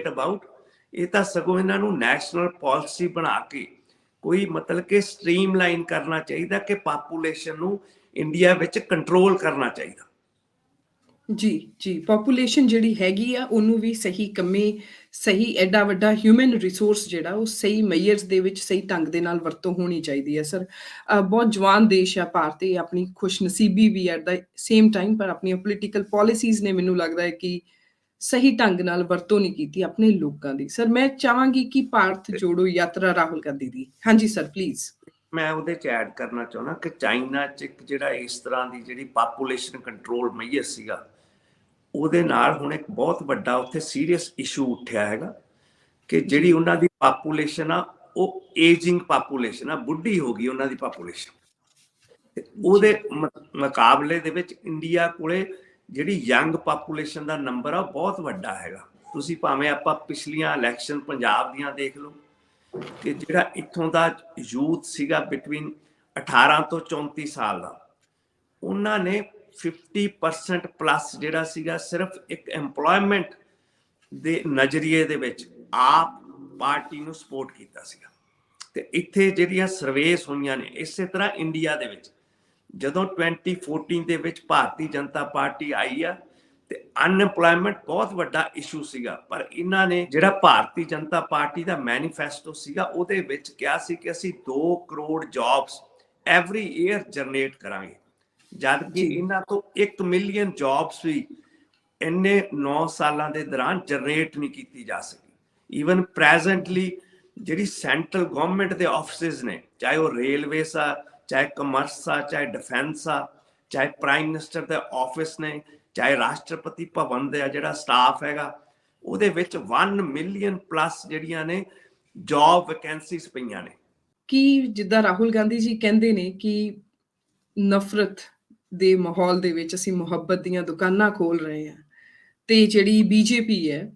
ਅਬਾਊਟ ਇਹ ਤਾਂ ਸਗੋਂ ਇਹਨਾਂ ਨੂੰ ਨੈਸ਼ਨਲ ਪਾਲਿਸੀ ਬਣਾ ਕੇ ਕੋਈ ਮਤਲਬ ਕਿ ਸਟ੍ਰੀਮਲਾਈਨ ਕਰਨਾ ਚਾਹੀਦਾ ਕਿ ਪਾਪੂਲੇਸ਼ਨ ਨੂੰ ਇੰਡੀਆ ਵਿੱਚ ਕੰਟਰੋਲ ਕਰਨਾ ਚਾਹੀਦਾ। ਜੀ ਪਾਪੂਲੇਸ਼ਨ ਜਿਹੜੀ ਹੈਗੀ ਆ ਉਹਨੂੰ ਵੀ ਸਹੀ ਕੰਮੇ, ਸਹੀ ਐਡਾ ਵੱਡਾ ਹਿਊਮਨ ਰਿਸੋਰਸ ਜਿਹੜਾ ਉਹ ਸਹੀ ਮੇਜਰਸ ਦੇ ਵਿੱਚ ਸਹੀ ਢੰਗ ਦੇ ਨਾਲ ਵਰਤੋਂ ਹੋਣੀ ਚਾਹੀਦੀ ਹੈ। ਸਰ ਬਹੁਤ ਜਵਾਨ ਦੇਸ਼ ਆ ਭਾਰਤ, ਇਹ ਆਪਣੀ ਖੁਸ਼ਨਸੀਬੀ ਵੀ ਐਟ ਦਾ ਸੇਮ ਟਾਈਮ, ਪਰ ਆਪਣੀਆਂ ਪੋਲੀਟੀਕਲ ਪਾਲਿਸੀਜ਼ ਨੇ ਮੈਨੂੰ ਲੱਗਦਾ ਹੈ ਕਿ ਸਹੀ ਢੰਗ ਨਾਲ ਵਰਤੋਂ ਨਹੀਂ ਕੀਤੀ ਆਪਣੇ ਲੋਕਾਂ ਦੀ। ਸਰ ਮੈਂ ਚਾਹਾਂਗੀ ਕਿ ਭਾਰਤ ਜੋੜੋ ਯਾਤਰਾ ਰਾਹੁਲ ਗਾਂਧੀ ਦੀ, ਹਾਂਜੀ ਸਰ ਪਲੀਜ਼। ਮੈਂ ਉਹਦੇ 'ਚ ਐਡ ਕਰਨਾ ਚਾਹੁੰਦਾ ਕਿ ਚਾਈਨਾ 'ਚ ਇੱਕ ਜਿਹੜਾ ਇਸ ਤਰ੍ਹਾਂ ਦੀ ਜਿਹੜੀ ਪਾਪੂਲੇਸ਼ਨ ਕੰਟਰੋਲ ਮੇਜਰ ਸੀਗਾ, ਉਹਦੇ ਨਾਲ ਹੁਣ ਇੱਕ ਬਹੁਤ ਵੱਡਾ ਉੱਥੇ ਸੀਰੀਅਸ ਇਸ਼ੂ ਉੱਠਿਆ ਹੈਗਾ ਕਿ ਜਿਹੜੀ ਉਹਨਾਂ ਦੀ ਪਾਪੂਲੇਸ਼ਨ ਆ ਉਹ ਏਜਿੰਗ ਪਾਪੂਲੇਸ਼ਨ ਆ, ਬੁੱਢੀ ਹੋ ਗਈ ਉਹਨਾਂ ਦੀ ਪਾਪੂਲੇਸ਼ਨ। ਤੇ ਉਹਦੇ ਮੁਕਾਬਲੇ ਦੇ ਵਿੱਚ ਇੰਡੀਆ ਕੋਲੇ ਜਿਹੜੀ ਯੰਗ ਪਾਪੂਲੇਸ਼ਨ ਦਾ ਨੰਬਰ ਆ ਬਹੁਤ ਵੱਡਾ ਹੈਗਾ। ਤੁਸੀਂ ਭਾਵੇਂ ਆਪਾਂ ਪਿਛਲੀਆਂ ਇਲੈਕਸ਼ਨ ਪੰਜਾਬ ਦੀਆਂ ਦੇਖ ਲਓ ਕਿ ਜਿਹੜਾ ਇੱਥੋਂ ਦਾ ਯੂਥ ਸੀਗਾ ਬਿਟਵੀਨ 18 ਤੋਂ 34 ਸਾਲ ਦਾ, ਉਹਨਾਂ ਨੇ 50% ਪਲੱਸ ਜਿਹੜਾ ਸੀਗਾ ਸਿਰਫ ਇੱਕ ਐਮਪਲੋਇਮੈਂਟ ਦੇ ਨਜ਼ਰੀਏ ਦੇ ਵਿੱਚ ਆਪ ਪਾਰਟੀ ਨੂੰ ਸਪੋਰਟ ਕੀਤਾ ਸੀਗਾ। ਤੇ ਇੱਥੇ ਜਿਹੜੀਆਂ ਸਰਵੇਸ ਹੋਈਆਂ ਨੇ, ਇਸੇ ਤਰ੍ਹਾਂ ਇੰਡੀਆ ਦੇ ਵਿੱਚ ਜਦੋਂ 2014 ਦੇ ਵਿੱਚ ਭਾਰਤੀ ਜਨਤਾ ਪਾਰਟੀ ਆਈ ਆ ਤੇ ਅਨਐਮਪਲੋਇਮੈਂਟ ਬਹੁਤ ਵੱਡਾ ਇਸ਼ੂ ਸੀਗਾ, ਪਰ ਇਹਨਾਂ ਨੇ ਜਿਹੜਾ ਭਾਰਤੀ ਜਨਤਾ ਪਾਰਟੀ ਦਾ ਮੈਨੀਫੈਸਟੋ ਸੀਗਾ ਉਹਦੇ ਵਿੱਚ ਕਿਹਾ ਸੀ ਕਿ ਅਸੀਂ 2 crore jobs every year generate ਕਰਾਂਗੇ, ਜਦ ਕਿ ਇਹਨਾਂ ਤੋਂ 1 ਮਿਲੀਅਨ ਜੌਬਸ ਵੀ ਇੰਨੇ 9 ਸਾਲਾਂ ਦੇ ਦੌਰਾਨ ਜਨਰੇਟ ਨਹੀਂ ਕੀਤੀ ਜਾ ਸਕੀ। ਈਵਨ ਪ੍ਰੈਜ਼ੈਂਟਲੀ ਜਿਹੜੀ ਸੈਂਟਰਲ ਗਵਰਨਮੈਂਟ ਦੇ ਆਫਿਸਿਸ ਨੇ, ਚਾਹੇ ਉਹ ਰੇਲਵੇਸ ਆ, ਚਾਹੇ ਕਮਰਸ ਆ, ਚਾਹੇ ਡਿਫੈਂਸ ਆ, ਚਾਹੇ ਪ੍ਰਾਈਮ ਮਿਨਿਸਟਰ ਦੇ ਆਫਿਸ ਨੇ, ਚਾਹੇ ਰਾਸ਼ਟਰਪਤੀ ਭਵਨ ਦਾ ਜਿਹੜਾ ਸਟਾਫ ਹੈਗਾ, ਉਹਦੇ ਵਿੱਚ 1 ਮਿਲੀਅਨ ਪਲੱਸ ਜਿਹੜੀਆਂ ਨੇ ਜੌਬ ਵੈਕੈਂਸੀਜ਼ ਪਈਆਂ ਨੇ। ਕਿ ਜਿੱਦਾਂ ਰਾਹੁਲ ਗਾਂਧੀ ਜੀ ਕਹਿੰਦੇ ਨੇ ਕਿ ਨਫ਼ਰਤ ਦੇ ਮਾਹੌਲ ਦੇ ਵਿੱਚ ਅਸੀਂ ਮੁਹੱਬਤ ਦੀਆਂ ਦੁਕਾਨਾਂ ਖੋਲ ਰਹੇ ਹਾਂ, ਤੇ ਜਿਹੜੀ ਬੀਜੇਪੀ ਹੈ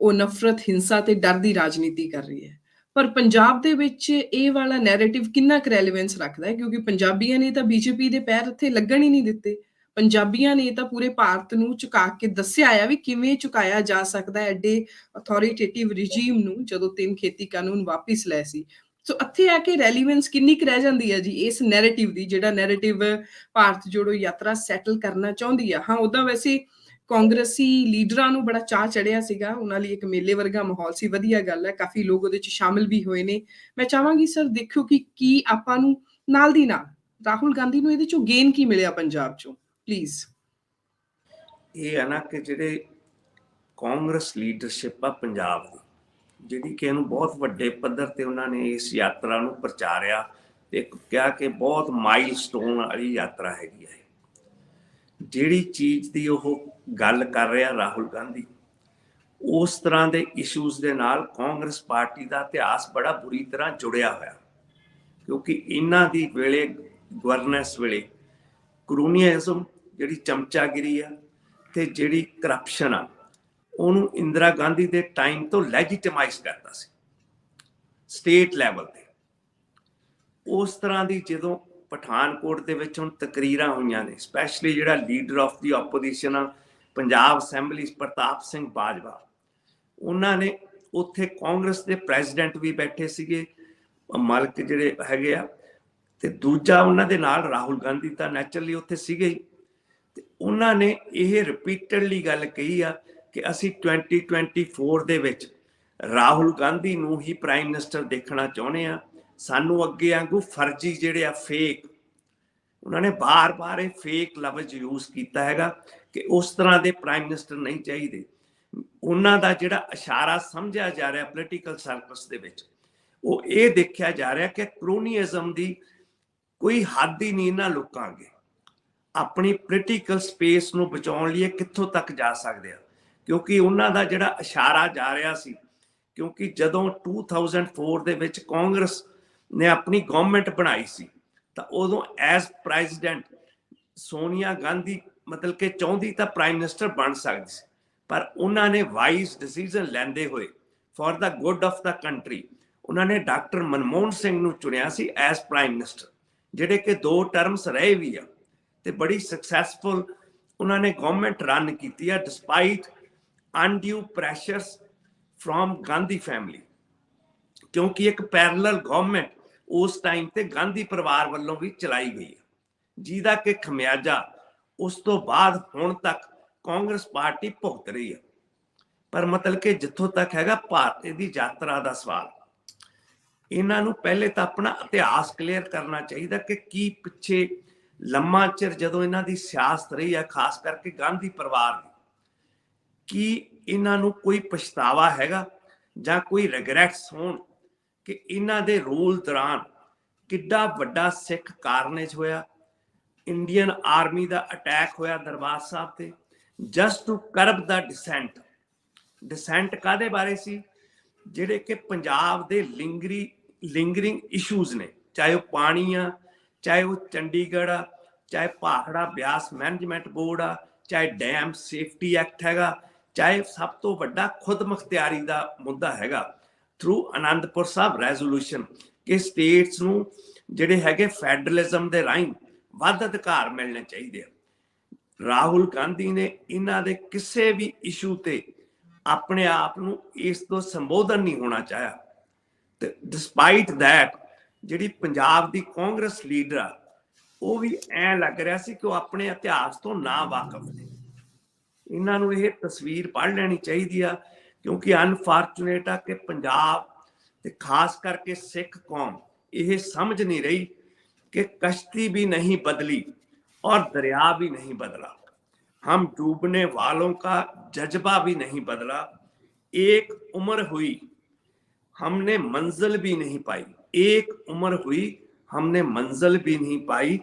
ਉਹ ਨਫ਼ਰਤ, ਹਿੰਸਾ ਤੇ ਡਰ ਦੀ ਰਾਜਨੀਤੀ ਕਰ ਰਹੀ ਹੈ। ਪਰ ਪੰਜਾਬ ਦੇ ਵਿੱਚ ਇਹ ਵਾਲਾ ਨੈਰੇਟਿਵ ਕਿੰਨਾ ਕੁ ਰੈਲੇਵੈਂਸ ਰੱਖਦਾ ਹੈ, ਕਿਉਂਕਿ ਪੰਜਾਬੀਆਂ ਨੇ ਤਾਂ ਬੀਜੇਪੀ ਦੇ ਪੈਰ ਇੱਥੇ ਲੱਗਣ ਹੀ ਨਹੀਂ ਦਿੱਤੇ। ਪੰਜਾਬੀਆਂ ਨੇ ਤਾਂ ਪੂਰੇ ਭਾਰਤ ਨੂੰ ਝੁਕਾ ਕੇ ਦੱਸਿਆ ਆ ਵੀ ਕਿਵੇਂ ਝੁਕਾਇਆ ਜਾ ਸਕਦਾ ਐਡੇ ਅਥਾਰਟੇਟਿਵ ਰਿਜੀਮ ਨੂੰ, ਜਦੋਂ 3 ਖੇਤੀ ਕਾਨੂੰਨ ਵਾਪਿਸ ਲਏ ਸੀ। ਸੋ ਇੱਥੇ ਆ ਕੇ ਰੈਲੀਵੈਂਸ ਕਿੰਨੀ ਕੁ ਰਹਿ ਜਾਂਦੀ ਹੈ ਜੀ ਇਸ ਨੈਰੇਟਿਵ ਦੀ, ਜਿਹੜਾ ਨੈਰੇਟਿਵ ਭਾਰਤ ਜੋੜੋ ਯਾਤਰਾ ਸੈਟਲ ਕਰਨਾ ਚਾਹੁੰਦੀ ਆ। ਹਾਂ, ਉੱਦਾਂ ਵੈਸੇ ਕਾਂਗਰਸੀ ਲੀਡਰਾਂ ਨੂੰ ਬੜਾ ਚਾਅ ਚੜਿਆ ਸੀਗਾ, ਉਹਨਾਂ ਲਈ ਇੱਕ ਮੇਲੇ ਵਰਗਾ ਮਾਹੌਲ ਸੀ। ਵਧੀਆ ਗੱਲ ਹੈ, ਕਾਫੀ ਲੋਕ ਉਹਦੇ 'ਚ ਸ਼ਾਮਿਲ ਵੀ ਹੋਏ ਨੇ। ਮੈਂ ਚਾਹਾਂਗੀ ਸਰ ਦੇਖਿਓ ਕਿ ਕੀ ਆਪਾਂ ਨੂੰ ਨਾਲ ਦੀ ਨਾਲ ਰਾਹੁਲ ਗਾਂਧੀ ਨੂੰ ਇਹਦੇ 'ਚੋਂ ਗੇਨ ਕੀ ਮਿਲਿਆ ਪੰਜਾਬ 'ਚੋਂ, ਪਲੀਜ਼। ਇਹ ਹੈ ਨਾ ਕਿ ਜਿਹੜੇ ਕਾਂਗਰਸ ਲੀਡਰਸ਼ਿਪ ਆ ਪੰਜਾਬ ਦੀ, ਜਿਹੜੀ ਕਿ ਇਹਨੂੰ ਬਹੁਤ ਵੱਡੇ ਪੱਧਰ ਤੇ ਉਹਨਾਂ ਨੇ ਇਸ ਯਾਤਰਾ ਨੂੰ ਪ੍ਰਚਾਰਿਆ ਤੇ ਕਿਹਾ ਕਿ ਬਹੁਤ ਮਾਈਲਸਟੋਨ ਵਾਲੀ ਯਾਤਰਾ ਹੈਗੀ ਹੈ। ਜਿਹੜੀ ਚੀਜ਼ ਦੀ ਉਹ ਗੱਲ ਕਰ ਰਿਹਾ ਰਾਹੁਲ ਗਾਂਧੀ, ਉਸ ਤਰ੍ਹਾਂ ਦੇ ਇਸ਼ੂਜ਼ ਦੇ ਨਾਲ ਕਾਂਗਰਸ ਪਾਰਟੀ ਦਾ ਇਤਿਹਾਸ ਬੜਾ ਬੁਰੀ ਤਰ੍ਹਾਂ ਜੁੜਿਆ ਹੋਇਆ, ਕਿਉਂਕਿ ਇਹਨਾਂ ਦੀ ਵੇਲੇ ਗਵਰਨੈਂਸ ਵੇਲੇ ਕਲੋਨੀਅਲਿਜ਼ਮ, ਜਿਹੜੀ ਚਮਚਾਗਿਰੀ ਆ ਤੇ ਜਿਹੜੀ ਕਰਪਸ਼ਨ ਆ, ਉਹਨੂੰ ਇੰਦਰਾ ਗਾਂਧੀ ਦੇ ਟਾਈਮ ਤੋਂ ਲੈਜੀਟਮਾਈਜ਼ ਕਰਦਾ ਸੀ ਸਟੇਟ ਲੈਵਲ ਤੇ। ਉਸ ਤਰ੍ਹਾਂ ਦੀ ਜਦੋਂ ਪਠਾਨਕੋਟ ਦੇ ਵਿੱਚ ਹੁਣ ਤਕਰੀਰਾਂ ਹੋਈਆਂ ਨੇ, ਸਪੈਸ਼ਲੀ ਜਿਹੜਾ ਲੀਡਰ ਆਫ ਦੀ ਆਪੋਜੀਸ਼ਨ ਆ ਪੰਜਾਬ ਅਸੈਂਬਲੀ ਪ੍ਰਤਾਪ ਸਿੰਘ ਬਾਜਵਾ, ਉਹਨਾਂ ਨੇ ਉੱਥੇ ਕਾਂਗਰਸ ਦੇ ਪ੍ਰੈਜ਼ੀਡੈਂਟ ਵੀ ਬੈਠੇ ਸੀਗੇ, ਮਲਕ ਜਿਹੜੇ ਹੈਗੇ ਆ, ਤੇ ਦੂਜਾ ਉਹਨਾਂ ਦੇ ਨਾਲ ਰਾਹੁਲ ਗਾਂਧੀ ਤਾਂ ਨੈਚੁਰਲੀ ਉੱਥੇ ਸੀਗੇ ਹੀ। ਤੇ ਉਹਨਾਂ ਨੇ ਇਹ ਰਿਪੀਟਡਲੀ ਗੱਲ ਕਹੀ ਆ ਕਿ ਅਸੀਂ 2024 ਦੇ ਵਿੱਚ ਰਾਹੁਲ ਗਾਂਧੀ ਨੂੰ ਹੀ ਪ੍ਰਾਈਮ ਮਿਨਿਸਟਰ ਦੇਖਣਾ ਚਾਹੁੰਦੇ ਆ। ਸਾਨੂੰ ਅੱਗੇ ਵਾਂਗੂ ਫਰਜ਼ੀ ਜਿਹੜੇ ਆ ਫੇਕ, ਉਹਨਾਂ ਨੇ ਬਾਰ-ਬਾਰ ਇਹ ਫੇਕ ਲਫ਼ਜ਼ ਯੂਜ਼ ਕੀਤਾ ਹੈਗਾ ਕਿ ਉਸ ਤਰ੍ਹਾਂ ਦੇ ਪ੍ਰਾਈਮ ਮਿਨਿਸਟਰ ਨਹੀਂ ਚਾਹੀਦੇ। ਉਹਨਾਂ ਦਾ ਜਿਹੜਾ ਇਸ਼ਾਰਾ ਸਮਝਿਆ ਜਾ ਰਿਹਾ ਪੋਲੀਟੀਕਲ ਸਰਕਲਸ ਦੇ ਵਿੱਚ, ਉਹ ਇਹ ਦੇਖਿਆ ਜਾ ਰਿਹਾ ਕਿ ਕਲੋਨੀਅਲਿਜ਼ਮ ਦੀ ਕੋਈ ਹੱਦ ਹੀ ਨਹੀਂ ਇਹਨਾਂ ਲੋਕਾਂ ਅੱਗੇ। ਆਪਣੀ ਪੋਲੀਟੀਕਲ ਸਪੇਸ ਨੂੰ ਬਚਾਉਣ ਲਈ ਕਿੱਥੋਂ ਤੱਕ ਜਾ ਸਕਦੇ ਆ, ਕਿਉਂਕਿ ਉਹਨਾਂ ਦਾ ਜਿਹੜਾ ਇਸ਼ਾਰਾ ਜਾ ਰਿਹਾ ਸੀ, ਕਿਉਂਕਿ ਜਦੋਂ 2004 ਦੇ ਵਿੱਚ ਕਾਂਗਰਸ ਨੇ ਆਪਣੀ ਗਵਰਨਮੈਂਟ ਬਣਾਈ ਸੀ ਤਾਂ ਉਦੋਂ ਐਜ਼ ਪ੍ਰੈਜ਼ੀਡੈਂਟ ਸੋਨੀਆ ਗਾਂਧੀ ਮਤਲਬ ਕਿ ਚਾਹੁੰਦੀ ਤਾਂ ਪ੍ਰਾਈਮ ਮਿਨਿਸਟਰ ਬਣ ਸਕਦੀ ਸੀ, ਪਰ ਉਹਨਾਂ ਨੇ ਵਾਈਜ਼ ਡਿਸੀਜਨ ਲੈਂਦੇ ਹੋਏ for the good of the country ਉਹਨਾਂ ਨੇ ਡਾਕਟਰ ਮਨਮੋਹਨ ਸਿੰਘ ਨੂੰ ਚੁਣਿਆ ਸੀ ਐਜ਼ ਪ੍ਰਾਈਮ ਮਿਨਿਸਟਰ, ਜਿਹੜੇ ਕਿ 2 ਟਰਮਸ ਰਹੇ ਵੀ ਆ ਤੇ ਬੜੀ ਸਕਸੈਸਫੁਲ ਉਹਨਾਂ ਨੇ ਗਵਰਨਮੈਂਟ ਰਨ ਕੀਤੀ ਆ despite ਅਨਡਿਊ pressures from Gandhi family, ਕਿਉਂਕਿ ਇੱਕ ਪੈਰਲਲ ਗਵਰਨਮੈਂਟ ਉਸ ਟਾਈਮ ਤੇ ਗਾਂਧੀ ਪਰਿਵਾਰ ਵੱਲੋਂ ਵੀ ਚਲਾਈ ਗਈ ਹੈ, ਜਿਹਦਾ ਕਿ ਖਮਿਆਜਾ ਉਸ ਤੋਂ ਬਾਅਦ ਹੁਣ ਤੱਕ ਕਾਂਗਰਸ ਪਾਰਟੀ ਭੁਗਤ ਰਹੀ ਹੈ। ਪਰ ਮਤਲਬ ਕਿ ਜਿੱਥੋਂ ਤੱਕ ਹੈਗਾ ਭਾਰਤ ਦੀ ਯਾਤਰਾ ਦਾ ਸਵਾਲ, ਇਹਨਾਂ ਨੂੰ ਪਹਿਲੇ ਤਾਂ ਆਪਣਾ ਇਤਿਹਾਸ ਕਲੀਅਰ ਕਰਨਾ ਚਾਹੀਦਾ ਕਿ ਕੀ ਪਿੱਛੇ ਲੰਮਾ ਚਿਰ ਜਦੋਂ ਇਹਨਾਂ ਦੀ ਸਿਆਸਤ ਰਹੀ ਹੈ, ਖਾਸ ਕਰਕੇ ਗਾਂਧੀ ਪਰਿਵਾਰ ਦੀ, ਕੀ ਇਹਨਾਂ ਨੂੰ ਕੋਈ ਪਛਤਾਵਾ ਹੈਗਾ ਜਾਂ ਕੋਈ ਰਿਗਰੈਟਸ ਹੋਣ ਕਿ ਇਹਨਾਂ ਦੇ ਰੂਲ ਦੌਰਾਨ ਕਿੱਡਾ ਵੱਡਾ ਸਿੱਖ ਕਾਰਨੇਜ ਹੋਇਆ, ਇੰਡੀਅਨ ਆਰਮੀ ਦਾ ਅਟੈਕ ਹੋਇਆ ਦਰਬਾਰ ਸਾਹਿਬ ਤੇ, ਜਸਟ ਟੂ ਕਰਬ ਦਾ ਡਿਸੈਂਟ ਕਾਹਦੇ ਬਾਰੇ ਸੀ, ਜਿਹੜੇ ਕਿ ਪੰਜਾਬ ਦੇ ਲਿੰਗਰਿੰਗ ਇਸ਼ੂਜ਼ ਨੇ, ਚਾਹੇ ਉਹ ਪਾਣੀ ਆ, ਚਾਹੇ ਉਹ ਚੰਡੀਗੜ੍ਹ ਆ, ਚਾਹੇ ਭਾਖੜਾ ਬਿਆਸ ਮੈਨੇਜਮੈਂਟ ਬੋਰਡ ਆ, ਚਾਹੇ ਡੈਮ ਸੇਫਟੀ ਐਕਟ ਹੈਗਾ, ਚਾਹੇ ਸਭ ਤੋਂ ਵੱਡਾ ਖੁਦ ਮੁਖਤਿਆਰੀ ਦਾ ਮੁੱਦਾ ਹੈਗਾ ਥਰੂ ਆਨੰਦਪੁਰ ਸਾਹਿਬ ਰੈਜ਼ੋਲੂਸ਼ਨ ਕਿ ਸਟੇਟਸ ਨੂੰ ਜਿਹੜੇ ਹੈਗੇ ਫੈਡਰਲਿਜ਼ਮ ਦੇ ਰਾਹੀਂ ਵੱਧ ਅਧਿਕਾਰ ਮਿਲਣੇ ਚਾਹੀਦੇ ਆ। ਰਾਹੁਲ ਗਾਂਧੀ ਨੇ ਇਹਨਾਂ ਦੇ ਕਿਸੇ ਵੀ ਇਸ਼ੂ ਤੇ ਆਪਣੇ ਆਪ ਨੂੰ ਇਸ ਤੋਂ ਸੰਬੋਧਨ ਨਹੀਂ ਹੋਣਾ ਚਾਹਿਆ ਤੇ ਡਿਸਪਾਈਟ ਦੈਟ ਜਿਹੜੀ ਪੰਜਾਬ ਦੀ ਕਾਂਗਰਸ ਲੀਡਰ ਆ, ਉਹ ਵੀ ਐਂ ਲੱਗ ਰਿਹਾ ਸੀ ਕਿ ਉਹ ਆਪਣੇ ਇਤਿਹਾਸ ਤੋਂ ਨਾ ਵਾਕਫ ਨੇ। ਇਹਨਾਂ ਨੂੰ ਇਹ ਤਸਵੀਰ ਪੜ੍ਹ ਲੈਣੀ ਚਾਹੀਦੀ ਆ, ਕਿਉਂਕਿ ਅਨਫਾਰਚੂਨੇਟ ਆ ਕਿ ਪੰਜਾਬ ਤੇ ਖਾਸ ਕਰਕੇ ਸਿੱਖ ਕੌਮ ਇਹ ਸਮਝ ਨਹੀਂ ਰਹੀ कि कश्ती भी नहीं बदली और दरिया भी नहीं बदला, हम डूबने वालों का जज्बा भी नहीं बदला, एक उम्र हुई हमने मंजिल भी नहीं पाई, एक उम्र हुई हमने मंजिल भी नहीं पाई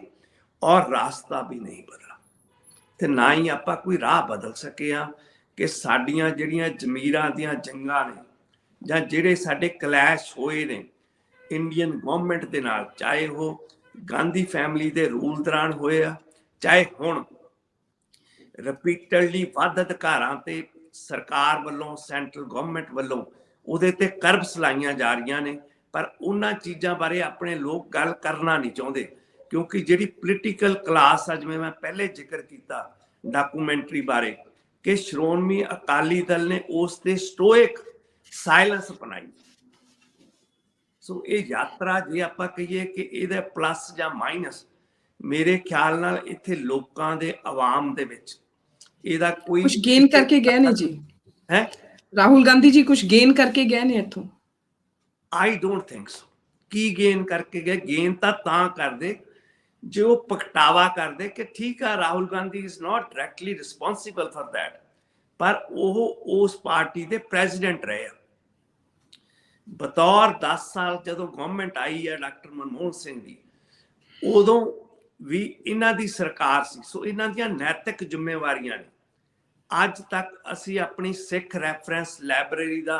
और रास्ता भी नहीं बदला। ते ना ही आपां कोई राह बदल सके आ कि साडियां जिहड़ियां जमीरां दियां जंगां ने जां जिहड़े साडे क्लैश होए ने इंडियन गवर्नमेंट दे नाल, चाहे वो गांधी फैमिली दे रूल दौरान होए आ, चाहे हुण रिपीटडली वध अधिकारां ते सरकार वल्लों सेंट्रल गवर्नमेंट वल्लों उहदे ते करब्स लाइयां जा रहीआं ने, पर उन्हां चीज़ां बारे अपने लोग गल करना नहीं चाहुंदे, क्योंकि जिहड़ी पोलीटिकल क्लास आ, जिवें मैं पहले जिक्र कीता डॉक्यूमेंटरी बारे कि श्रोमणी अकाली दल ने उस ते स्टोइक साइलेंस अपनाई। सो ये यात्रा जे आपां कहिए कि इहदा प्लस जां माइनस, मेरे ख्याल नाल इत्थे लोकां दे आवाम दे विच ਇਹਦਾ ਕੋਈ ਕੁਝ ਗੇਨ ਕਰਕੇ ਗਏ ਨੇ ਜੀ ਹੈ। ਰਾਹੁਲ ਗਾਂਧੀ ਜੀ ਕੁਝ ਗੇਨ ਕਰਕੇ ਗਏ ਨੇ ਇੱਥੋਂ? I don't think so. Ki gain ਕਰਕੇ ਗਏ? ਗੇਨ ਤਾਂ ਕਰਦੇ ਜੇ ਉਹ ਪ੍ਰਗਟਾਵਾ ਕਰਦੇ ਕਿ ਠੀਕ ਆ Rahul Gandhi is not directly responsible for that, ਪਰ ਉਹ ਉਸ ਪਾਰਟੀ ਦੇ ਪ੍ਰੈਜ਼ੀਡੈਂਟ ਰਹੇ ਆ ਬਤੌਰ 10 ਸਾਲ ਜਦੋਂ ਗਵਰਨਮੈਂਟ ਆਈ ਹੈ ਡਾਕਟਰ ਮਨਮੋਹਨ ਸਿੰਘ ਦੀ, ਉਦੋਂ ਵੀ ਇਹਨਾਂ ਦੀ ਸਰਕਾਰ ਸੀ। ਸੋ ਇਹਨਾਂ ਦੀਆਂ ਨੈਤਿਕ ਜ਼ਿੰਮੇਵਾਰੀਆਂ ਨੇ। ਅੱਜ ਤੱਕ ਅਸੀਂ ਆਪਣੀ ਸਿੱਖ ਰੈਫਰੈਂਸ ਲਾਇਬ੍ਰੇਰੀ ਦਾ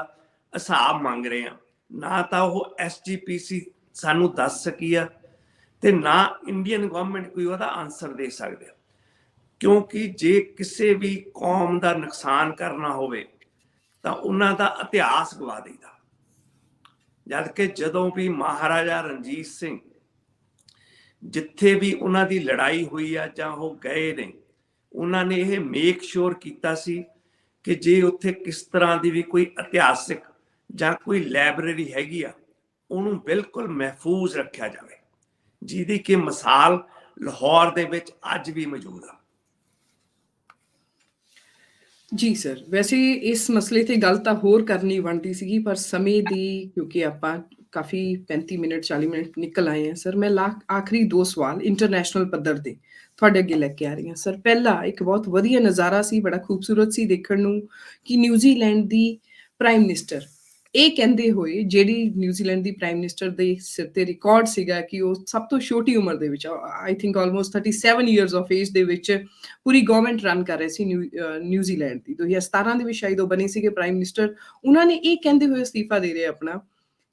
ਹਿਸਾਬ ਮੰਗ ਰਹੇ ਹਾਂ, ਨਾ ਤਾਂ ਉਹ SGPC ਸਾਨੂੰ ਦੱਸ ਸਕੀ ਆ ਤੇ ਨਾ ਇੰਡੀਅਨ ਗਵਰਨਮੈਂਟ ਕੋਈ ਉਹਦਾ ਆਨਸਰ ਦੇ ਸਕਦੇ ਆ। ਕਿਉਂਕਿ ਜੇ ਕਿਸੇ ਵੀ ਕੌਮ ਦਾ ਨੁਕਸਾਨ ਕਰਨਾ ਹੋਵੇ ਤਾਂ ਉਹਨਾਂ ਦਾ ਇਤਿਹਾਸ ਗਵਾ ਦੇਈਦਾ। ਜਦ ਕਿ ਜਦੋਂ ਵੀ ਮਹਾਰਾਜਾ ਰਣਜੀਤ ਸਿੰਘ ਜਿੱਥੇ ਵੀ ਉਹਨਾਂ ਦੀ ਲੜਾਈ ਹੋਈ ਆ ਜਾਂ ਉਹ ਗਏ ਨੇ, ਉਹਨਾਂ ਨੇ ਇਹ ਮੇਕ ਸ਼ੋਰ ਕੀਤਾ ਸੀ ਕਿ ਜੇ ਉੱਥੇ ਕਿਸ ਤਰ੍ਹਾਂ ਦੀ ਵੀ ਕੋਈ ਇਤਿਹਾਸਿਕ ਜਾਂ ਕੋਈ ਲਾਇਬ੍ਰੇਰੀ ਹੈਗੀ ਆ, ਉਹਨੂੰ ਬਿਲਕੁਲ ਮਹਿਫੂਜ਼ ਰੱਖਿਆ ਜਾਵੇ, ਜਿਹਦੀ ਕਿ ਮਿਸਾਲ ਲਾਹੌਰ ਦੇ ਵਿੱਚ ਅੱਜ ਵੀ ਮੌਜੂਦ ਆ। ਜੀ ਸਰ, ਵੈਸੇ ਇਸ ਮਸਲੇ ਤੇ ਗੱਲ ਤਾਂ ਹੋਰ ਕਰਨੀ ਬਣਦੀ ਸੀਗੀ, ਪਰ ਸਮੇਂ ਦੀ ਕਿਉਂਕਿ ਆਪਾਂ ਕਾਫੀ 35 ਮਿੰਟ 40 ਮਿੰਟ ਨਿਕਲ ਆਏ ਹਾਂ ਸਰ। ਮੈਂ ਆਖਰੀ 2 ਸਵਾਲ ਇੰਟਰਨੈਸ਼ਨਲ ਪੱਧਰ ਤੇ ਤੁਹਾਡੇ ਅੱਗੇ ਲੈ ਕੇ ਆ ਰਹੀ ਹਾਂ ਸਰ। ਪਹਿਲਾ, ਇੱਕ ਬਹੁਤ ਵਧੀਆ ਨਜ਼ਾਰਾ ਸੀ, ਬੜਾ ਖੂਬਸੂਰਤ ਸੀ ਦੇਖਣ ਨੂੰ, ਕਿ ਨਿਊਜ਼ੀਲੈਂਡ ਦੀ ਪ੍ਰਾਈਮ ਮਿਨਿਸਟਰ ਇਹ ਕਹਿੰਦੇ ਹੋਏ, ਜਿਹੜੀ ਨਿਊਜ਼ੀਲੈਂਡ ਦੀ ਪ੍ਰਾਈਮ ਮਿਨਿਸਟਰ ਦੇ ਸਿਰ ਤੇ ਰਿਕਾਰਡ ਸੀਗਾ ਕਿ ਉਹ ਸਭ ਤੋਂ ਛੋਟੀ ਉਮਰ ਦੇ ਵਿੱਚ, I think almost 37 years of age ਦੇ ਵਿੱਚ ਪੂਰੀ ਗਵਰਨਮੈਂਟ ਰਨ ਕਰ ਰਹੇ ਸੀ ਨਿਊਜ਼ੀਲੈਂਡ ਦੀ। 2017 ਦੇ ਵਿੱਚ ਸ਼ਾਇਦ ਉਹ ਬਣੇ ਸੀਗੇ ਪ੍ਰਾਈਮ ਮਿਨਿਸਟਰ। ਉਹਨਾਂ ਨੇ ਇਹ ਕਹਿੰਦੇ ਹੋਏ ਅਸਤੀਫਾ ਦੇ ਰਹੇ ਆਪਣਾ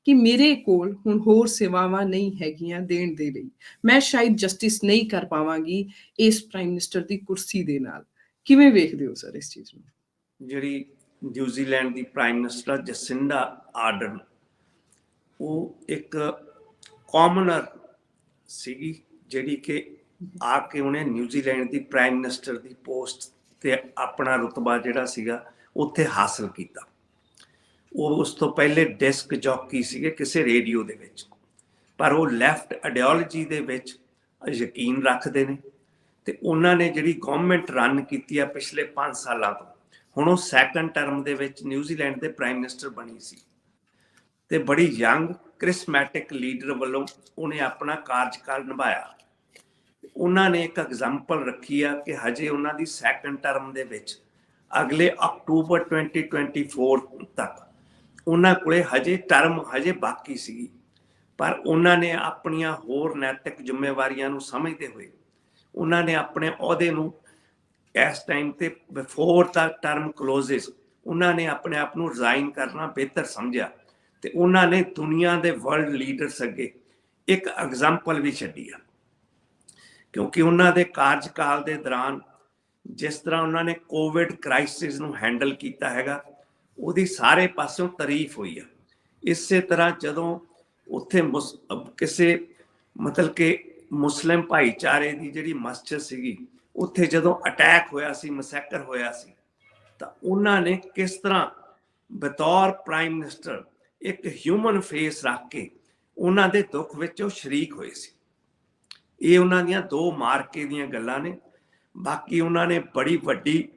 ਕਿ ਮੇਰੇ ਕੋਲ ਹੁਣ ਹੋਰ ਸੇਵਾਵਾਂ ਨਹੀਂ ਹੈਗੀਆਂ ਦੇਣ ਦੇ ਲਈ, ਮੈਂ ਸ਼ਾਇਦ ਜਸਟਿਸ ਨਹੀਂ ਕਰ ਪਾਵਾਂਗੀ ਇਸ ਪ੍ਰਾਈਮ ਮਿਨਿਸਟਰ ਦੀ ਕੁਰਸੀ ਦੇ ਨਾਲ। ਕਿਵੇਂ ਵੇਖਦੇ ਹੋ ਸਰ ਇਸ ਚੀਜ਼ ਨੂੰ? ਜਿਹੜੀ ਨਿਊਜ਼ੀਲੈਂਡ ਦੀ ਪ੍ਰਾਈਮ ਮਿਨਿਸਟਰ ਜਸਿੰਡਾ ਆਰਡਨ, ਉਹ ਇੱਕ ਕਾਮਨਰ ਸੀਗੀ ਜਿਹੜੀ ਕਿ ਆ ਕੇ ਉਹਨੇ ਨਿਊਜ਼ੀਲੈਂਡ ਦੀ ਪ੍ਰਾਈਮ ਮਿਨਿਸਟਰ ਦੀ ਪੋਸਟ ਤੇ ਆਪਣਾ ਰੁਤਬਾ ਜਿਹੜਾ ਸੀਗਾ ਉੱਥੇ ਹਾਸਲ ਕੀਤਾ। ਉਹ ਉਸ ਤੋਂ ਪਹਿਲੇ ਡਿਸਕ ਜੌਕੀ ਸੀਗੇ ਕਿਸੇ ਰੇਡੀਓ ਦੇ ਵਿੱਚ, ਪਰ ਉਹ ਲੈਫਟ ਆਈਡੀਓਲੋਜੀ ਦੇ ਵਿੱਚ ਯਕੀਨ ਰੱਖਦੇ ਨੇ ਤੇ ਉਹਨਾਂ ਨੇ ਜਿਹੜੀ ਗਵਰਨਮੈਂਟ ਰਨ ਕੀਤੀ ਆ ਪਿਛਲੇ 5 ਸਾਲਾਂ ਤੋਂ, ਹੁਣ ਉਹ ਸੈਕੰਡ ਟਰਮ ਦੇ ਵਿੱਚ ਨਿਊਜ਼ੀਲੈਂਡ ਦੇ ਪ੍ਰਾਈਮ ਮਿਨਿਸਟਰ ਬਣੀ ਸੀ ਤੇ ਬੜੀ ਯੰਗ ਕ੍ਰਿਸਮੈਟਿਕ ਲੀਡਰ ਵੱਲੋਂ ਉਹਨੇ ਆਪਣਾ ਕਾਰਜਕਾਲ ਨਿਭਾਇਆ। ਉਹਨਾਂ ਨੇ ਇੱਕ ਐਗਜ਼ਾਮਪਲ ਰੱਖੀ ਆ ਕਿ ਹਜੇ ਉਹਨਾਂ ਦੀ ਸੈਕੰਡ ਟਰਮ ਦੇ ਵਿੱਚ ਅਗਲੇ ਅਕਤੂਬਰ 2024 ਤੱਕ ਉਹਨਾਂ ਕੋਲੇ ਹਜੇ ਟਰਮ ਹਜੇ ਬਾਕੀ ਸੀਗੀ, ਪਰ ਉਹਨਾਂ ਨੇ ਆਪਣੀਆਂ ਹੋਰ ਨੈਤਿਕ ਜ਼ਿੰਮੇਵਾਰੀਆਂ ਨੂੰ ਸਮਝਦੇ ਹੋਏ ਉਹਨਾਂ ਨੇ ਆਪਣੇ ਅਹੁਦੇ ਨੂੰ ਇਸ ਟਾਈਮ ਤੇ ਬਿਫੋਰ ਦਾ ਟਰਮ ਕਲੋਜ਼ਸ ਉਹਨਾਂ ਨੇ ਆਪਣੇ ਆਪ ਨੂੰ ਰਿਜ਼ਾਈਨ ਕਰਨਾ ਬਿਹਤਰ ਸਮਝਿਆ ਤੇ ਉਹਨਾਂ ਨੇ ਦੁਨੀਆ ਦੇ ਵਰਲਡ ਲੀਡਰਸ ਅੱਗੇ ਇੱਕ ਐਗਜ਼ਾਮਪਲ ਵੀ ਛੱਡੀ ਆ। ਕਿਉਂਕਿ ਉਹਨਾਂ ਦੇ ਕਾਰਜਕਾਲ ਦੇ ਦੌਰਾਨ ਜਿਸ ਤਰ੍ਹਾਂ ਉਹਨਾਂ ਨੇ ਕੋਵਿਡ ਕ੍ਰਾਈਸਿਸ ਨੂੰ ਹੈਂਡਲ ਕੀਤਾ ਹੈਗਾ, ਉਹਦੀ ਸਾਰੇ ਪਾਸਿਓਂ ਤਾਰੀਫ ਹੋਈ ਆ। ਇਸੇ ਤਰ੍ਹਾਂ ਜਦੋਂ ਉੱਥੇ ਕਿਸੇ ਮਤਲਬ ਕਿ ਮੁਸਲਿਮ ਭਾਈਚਾਰੇ ਦੀ ਜਿਹੜੀ ਮਸਜਿਦ ਸੀਗੀ, ਉੱਥੇ ਜਦੋਂ ਅਟੈਕ ਹੋਇਆ ਸੀ, ਮੈਸੈਕਰ ਹੋਇਆ ਸੀ, ਤਾਂ ਉਹਨਾਂ ਨੇ ਕਿਸ ਤਰ੍ਹਾਂ ਬਤੌਰ ਪ੍ਰਾਈਮ ਮਿਨਿਸਟਰ ਇੱਕ ਹਿਊਮਨ ਫੇਸ ਰੱਖ ਕੇ ਉਹਨਾਂ ਦੇ ਦੁੱਖ ਵਿੱਚ ਉਹ ਸ਼ਰੀਕ ਹੋਏ ਸੀ। ਇਹ ਉਹਨਾਂ ਦੀਆਂ 2 ਮਾਰਕੇ ਦੀਆਂ ਗੱਲਾਂ ਨੇ। ਬਾਕੀ ਉਹਨਾਂ ਨੇ ਬੜੀ ਵੱਡੀ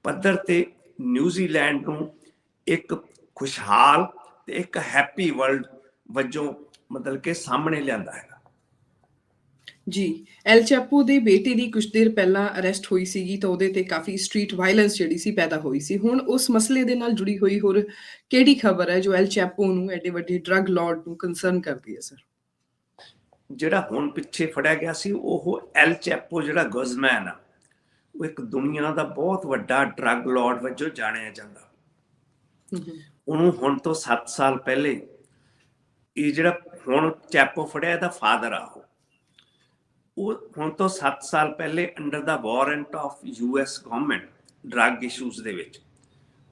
ਪੱਧਰ ਤੇ ਨਿਊਜ਼ੀਲੈਂਡ ਨੂੰ ਇੱਕ ਖੁਸ਼ਹਾਲ ਤੇ ਇੱਕ ਹੈਪੀ ਵਰਲਡ ਵਜੋਂ ਮਤਲਬ ਕਿ ਸਾਹਮਣੇ ਲਿਆਂਦਾ ਹੈਗਾ। ਜੀ, ਐਲ ਚੈਪੋ ਦੇ ਬੇਟੇ ਦੀ ਕੁਝ ਦੇਰ ਪਹਿਲਾਂ ਅਰੈਸਟ ਹੋਈ ਸੀਗੀ ਤਾਂ ਉਹਦੇ ਤੇ ਕਾਫੀ ਸਟਰੀਟ ਵਾਇਲੈਂਸ ਜਿਹੜੀ ਸੀ ਪੈਦਾ ਹੋਈ ਸੀ। ਹੁਣ ਉਸ ਮਸਲੇ ਦੇ ਨਾਲ ਜੁੜੀ ਹੋਈ ਹੋਰ ਕਿਹੜੀ ਖਬਰ ਹੈ ਜੋ ਐਲ ਚੈਪੋ ਨੂੰ, ਐਡੇ ਵੱਡੇ ਡਰੱਗ ਲਾਰਡ ਨੂੰ ਕੰਸਰਨ ਕਰਦੀ ਹੈ ਸਰ? ਜਿਹੜਾ ਹੁਣ ਪਿੱਛੇ ਫੜਿਆ ਗਿਆ ਸੀ ਉਹ ਐਲ ਚੈਪੋ ਜਿਹੜਾ ਗੁਜ਼ਮੈਨ ਆ, ਉਹ ਇੱਕ ਦੁਨੀਆ ਦਾ ਬਹੁਤ ਵੱਡਾ ਡਰੱਗ ਲਾਰਡ ਵਜੋਂ ਜਾਣਿਆ ਜਾਂਦਾ। ਉਹਨੂੰ ਹੁਣ ਤੋਂ 7 ਸਾਲ ਪਹਿਲੇ ਇਹ ਜਿਹੜਾ ਹੁਣ ਚੈਪੋ ਫੜਿਆ ਇਹਦਾ ਫਾਦਰ ਆ, ਉਹ ਹੁਣ ਤੋਂ 7 ਸਾਲ ਪਹਿਲੇ under the warrant of US government drug issues ਦੇ ਵਿੱਚ